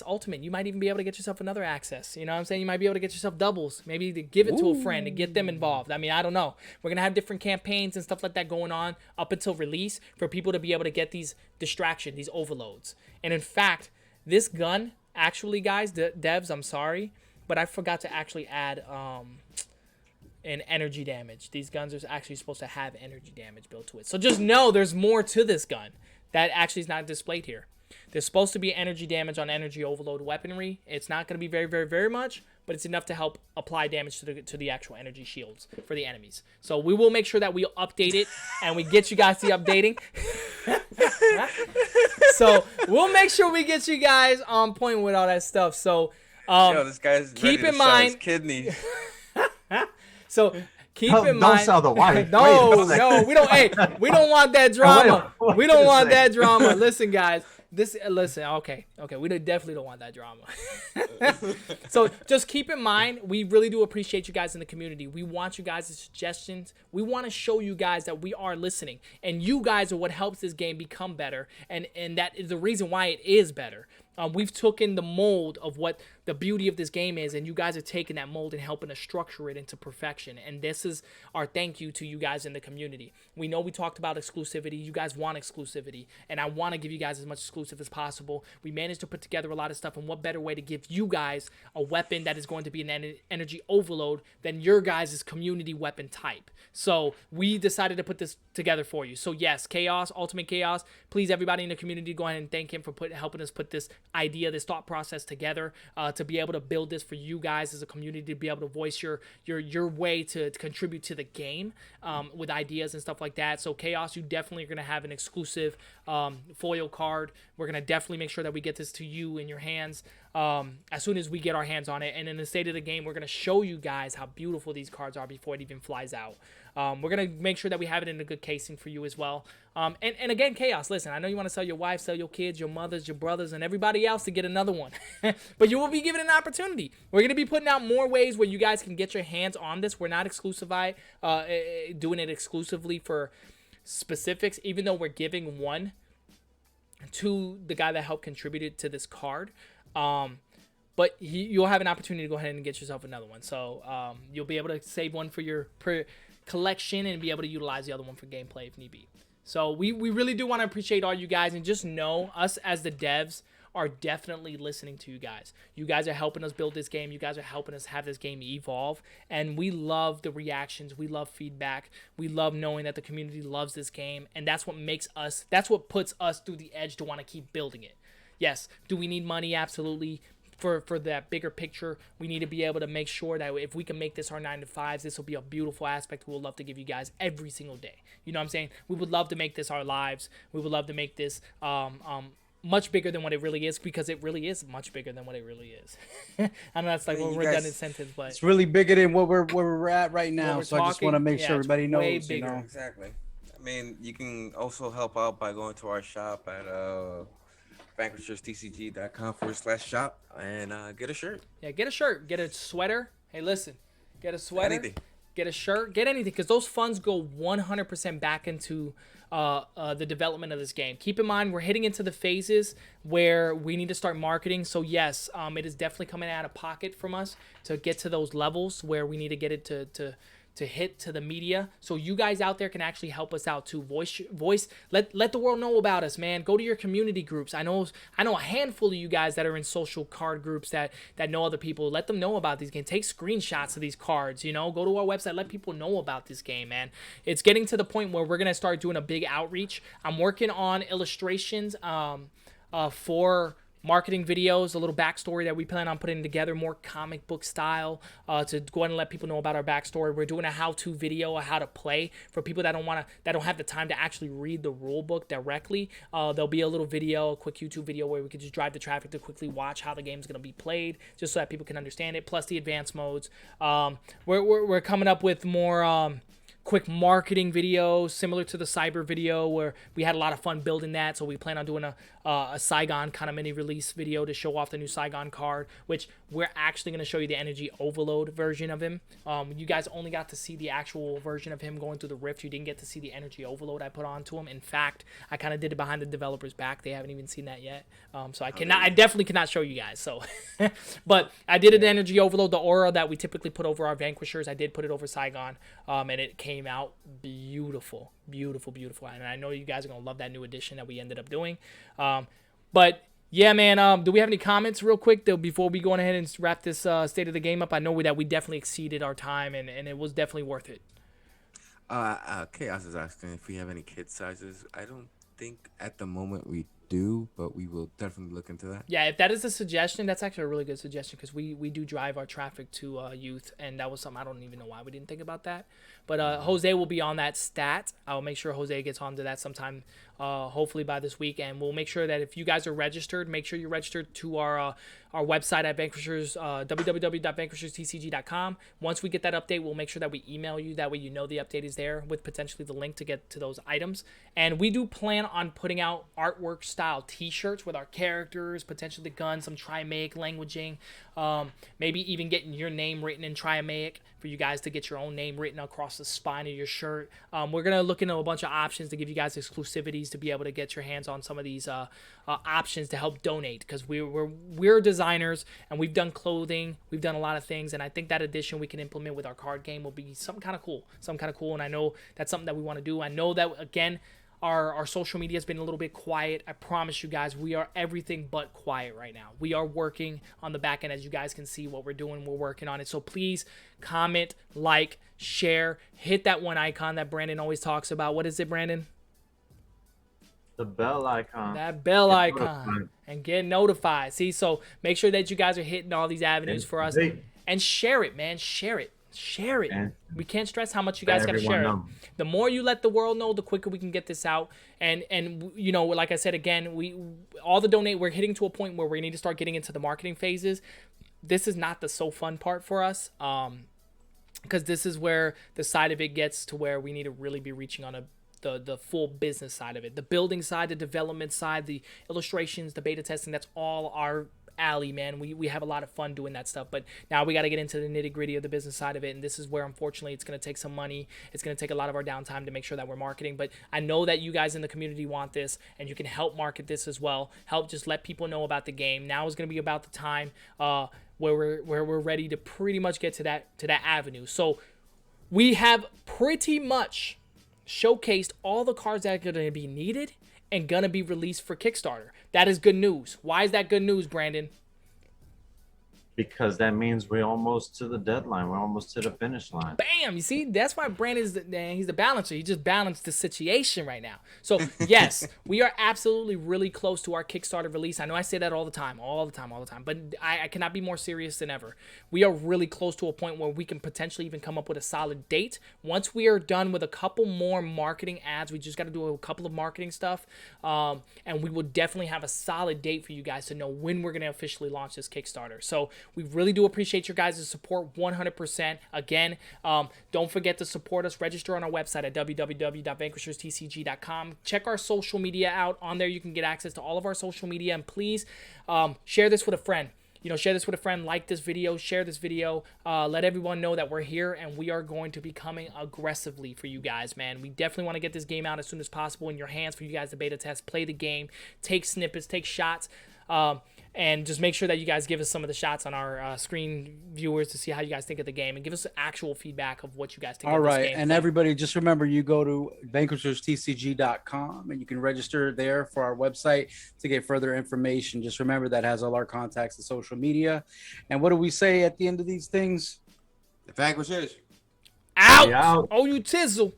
Speaker 3: Ultimate, you might even be able to get yourself another access. You know what I'm saying? You might be able to get yourself doubles. Maybe to give it to a friend and get them involved. I mean, I don't know. We're going to have different campaigns and stuff like that going on up until release for people to be able to get these distractions, these overloads. And in fact, this gun, actually, guys, devs, I'm sorry, but I forgot to actually add an energy damage. These guns are actually supposed to have energy damage built to it. So just know there's more to this gun that actually is not displayed here. There's supposed to be energy damage on energy overload weaponry. It's not going to be very, very, very much, but it's enough to help apply damage to the actual energy shields for the enemies. So we will make sure that we update it and we get you guys the updating. So we'll make sure we get you guys on point with all that stuff. So
Speaker 5: Yo, this guy's
Speaker 3: keep
Speaker 5: ready
Speaker 3: in
Speaker 5: to sell his
Speaker 3: mind.
Speaker 5: kidneys.
Speaker 3: So keep in
Speaker 6: Don't
Speaker 3: mind.
Speaker 6: sell the wife.
Speaker 3: No,
Speaker 6: Wait a second.
Speaker 3: no, we don't. Hey, we don't want that drama.
Speaker 6: wait
Speaker 3: We don't
Speaker 6: a
Speaker 3: want that
Speaker 6: second.
Speaker 3: drama. Listen, guys. Listen. Okay. We definitely don't want that drama. So just keep in mind, we really do appreciate you guys in the community. We want you guys' suggestions. We want to show you guys that we are listening, and you guys are what helps this game become better, and that is the reason why it is better. We've taken the mold of what the beauty of this game is, and you guys are taking that mold and helping us structure it into perfection. And this is our thank you to you guys in the community. We know we talked about exclusivity. You guys want exclusivity, and I want to give you guys as much exclusive as possible. We managed to put together a lot of stuff, and what better way to give you guys a weapon that is going to be an energy overload than your guys' community weapon type. So we decided to put this together for you. So yes, Chaos, Ultimate Chaos, please everybody in the community go ahead and thank him for helping us put this idea, this thought process together, to be able to build this for you guys as a community, to be able to voice your way to contribute to the game with ideas and stuff like that. So Chaos, you definitely are going to have an exclusive foil card. We're going to definitely make sure that we get this to you in your hands as soon as we get our hands on it. And in the state of the game, we're going to show you guys how beautiful these cards are before it even flies out. We're going to make sure that we have it in a good casing for you as well. And again, Chaos, listen, I know you want to sell your wife, sell your kids, your mothers, your brothers, and everybody else to get another one. But you will be given an opportunity. We're going to be putting out more ways where you guys can get your hands on this. We're not doing it exclusively for specifics, even though we're giving one to the guy that helped contribute to this card. But you'll have an opportunity to go ahead and get yourself another one. So you'll be able to save one for your collection and be able to utilize the other one for gameplay if need be. So we really do want to appreciate all you guys, and just know us as the devs are definitely listening to you guys. You guys are helping us build this game. You guys are helping us have this game evolve, and we love the reactions. We love feedback. We love knowing that the community loves this game, and that's what puts us through the edge to want to keep building it. Yes, do we need money? Absolutely. For that bigger picture, we need to be able to make sure that if we can make this our 9 to 5s, this will be a beautiful aspect we'll love to give you guys every single day. You know what I'm saying? We would love to make this our lives. We would love to make this much bigger than what it really is, because it really is much bigger than what it really is. I know that's like a redundant sentence, but
Speaker 4: it's really bigger than what we're at right now.
Speaker 3: we're
Speaker 4: So I just want to
Speaker 3: talking,
Speaker 4: make
Speaker 3: yeah,
Speaker 4: sure
Speaker 3: it's
Speaker 4: everybody
Speaker 3: way
Speaker 4: knows. You
Speaker 3: bigger.
Speaker 4: know,
Speaker 5: Exactly. I mean, you can also help out by going to our shop at vanquisherstcg.com/shop and get a shirt.
Speaker 3: Yeah, get a shirt, get a sweater. Hey, listen, get a sweater,
Speaker 5: Anything.
Speaker 3: get a shirt, get anything, because those funds go 100% back into the development of this game. Keep in mind, we're hitting into the phases where we need to start marketing. So yes, it is definitely coming out of pocket from us to get to those levels where we need to get it to hit to the media. So you guys out there can actually help us out too. Let the world know about us, man. Go to your community groups. I know a handful of you guys that are in social card groups that know other people. Let them know about these games. Take screenshots of these cards, you know. Go to our website. Let people know about this game, man. It's getting to the point where we're going to start doing a big outreach. I'm working on illustrations for marketing videos, a little backstory that we plan on putting together, more comic book style, to go ahead and let people know about our backstory. We're doing a how-to video, a how to play for people that don't have the time to actually read the rule book directly. There'll be a little video, a quick YouTube video where we could just drive the traffic to quickly watch how the game's gonna be played, just so that people can understand it. Plus the advanced modes. We're coming up with more quick marketing videos similar to the Cyber video, where we had a lot of fun building that. So we plan on doing a Saigon kind of mini release video to show off the new Saigon card, which we're actually going to show you the Energy Overload version of him. You guys only got to see the actual version of him going through the rift. You didn't get to see the Energy Overload I put onto him. In fact, I kind of did it behind the developer's back. They haven't even seen that yet. So I definitely cannot show you guys. So, but I did an Energy Overload, the aura that we typically put over our Vanquishers. I did put it over Saigon, and it came out beautiful. And I know you guys are going to love that new edition that we ended up doing. But yeah, man, do we have any comments real quick though before we go on ahead and wrap this state of the game up? I know that we definitely exceeded our time, and it was definitely worth it.
Speaker 5: Chaos is asking if we have any kid sizes. I don't think at the moment we do, but we will definitely look into that.
Speaker 3: Yeah, if that is a suggestion, that's actually a really good suggestion, because we do drive our traffic to youth, and that was something I don't even know why we didn't think about that. But Jose will be on that stat. I'll make sure Jose gets onto that sometime, hopefully by this week, and we'll make sure that if you guys are registered, make sure you're registered to our website at Vanquishers, www.vanquisherstcg.com. Once we get that update, we'll make sure that we email you. That way you know the update is there with potentially the link to get to those items. And we do plan on putting out artwork style t-shirts with our characters, potentially the guns, some Trimaic languaging, maybe even getting your name written in Trimaic for you guys to get your own name written across the spine of your shirt. We're going to look into a bunch of options to give you guys exclusivities to be able to get your hands on some of these options to help donate, because we're designers and we've done clothing, we've done a lot of things, and I think that addition we can implement with our card game will be something kind of cool, and I know that's something that we want to do. I know that, again, our social media has been a little bit quiet. I promise you guys, we are everything but quiet right now. We are working on the back end. As you guys can see what we're doing, we're working on it. So please comment, like, share, hit that one icon that Brandon always talks about. What is it, Brandon?
Speaker 6: The bell icon.
Speaker 3: That bell icon. And get notified. See, so make sure that you guys are hitting all these avenues for us. And share it, man. Share it. And we can't stress how much you guys got to share it. The more you let the world know, the quicker we can get this out. And you know, like I said, again, we're hitting to a point where we need to start getting into the marketing phases. This is not the so fun part for us, because this is where the side of it gets to where we need to really be reaching on the full business side of it. The building side, the development side, the illustrations, the beta testing, that's all our alley, man. We have a lot of fun doing that stuff, but now we got to get into the nitty-gritty of the business side of it, and this is where, unfortunately, it's going to take some money. It's going to take a lot of our downtime to make sure that we're marketing, but I know that you guys in the community want this, and you can help market this as well. Help just let people know about the game. Now is going to be about the time where we're ready to pretty much get to that avenue. So we have pretty much showcased all the cards that are going to be needed and going to be released for Kickstarter. That is good news. Why is that good news, Brandon?
Speaker 6: because that means we're almost to the deadline. We're almost to the finish line.
Speaker 3: Bam! You see, that's why Brandon is he's the balancer. He just balanced the situation right now. So yes, we are absolutely really close to our Kickstarter release. I know I say that all the time, but I cannot be more serious than ever. We are really close to a point where we can potentially even come up with a solid date. Once we are done with a couple more marketing ads, we just got to do a couple of marketing stuff, and we will definitely have a solid date for you guys to know when we're going to officially launch this Kickstarter. So we really do appreciate your guys' support 100%. Again, don't forget to support us. Register on our website at www.vanquisherstcg.com. Check our social media out. On there, you can get access to all of our social media. And please share this with a friend. Share this with a friend. Like this video. Share this video. Let everyone know that we're here and we are going to be coming aggressively for you guys, man. We definitely want to get this game out as soon as possible in your hands for you guys to beta test, play the game, take snippets, take shots. And just make sure that you guys give us some of the shots on our screen viewers to see how you guys think of the game and give us actual feedback of what you guys think of this game.
Speaker 4: All right, and everybody, just remember, you go to vanquisherstcg.com and you can register there for our website to get further information. Just remember that has all our contacts and social media. And what do we say at the end of these things?
Speaker 5: The Vanquishers.
Speaker 3: Out!
Speaker 6: Out.
Speaker 3: Oh, you tizzle.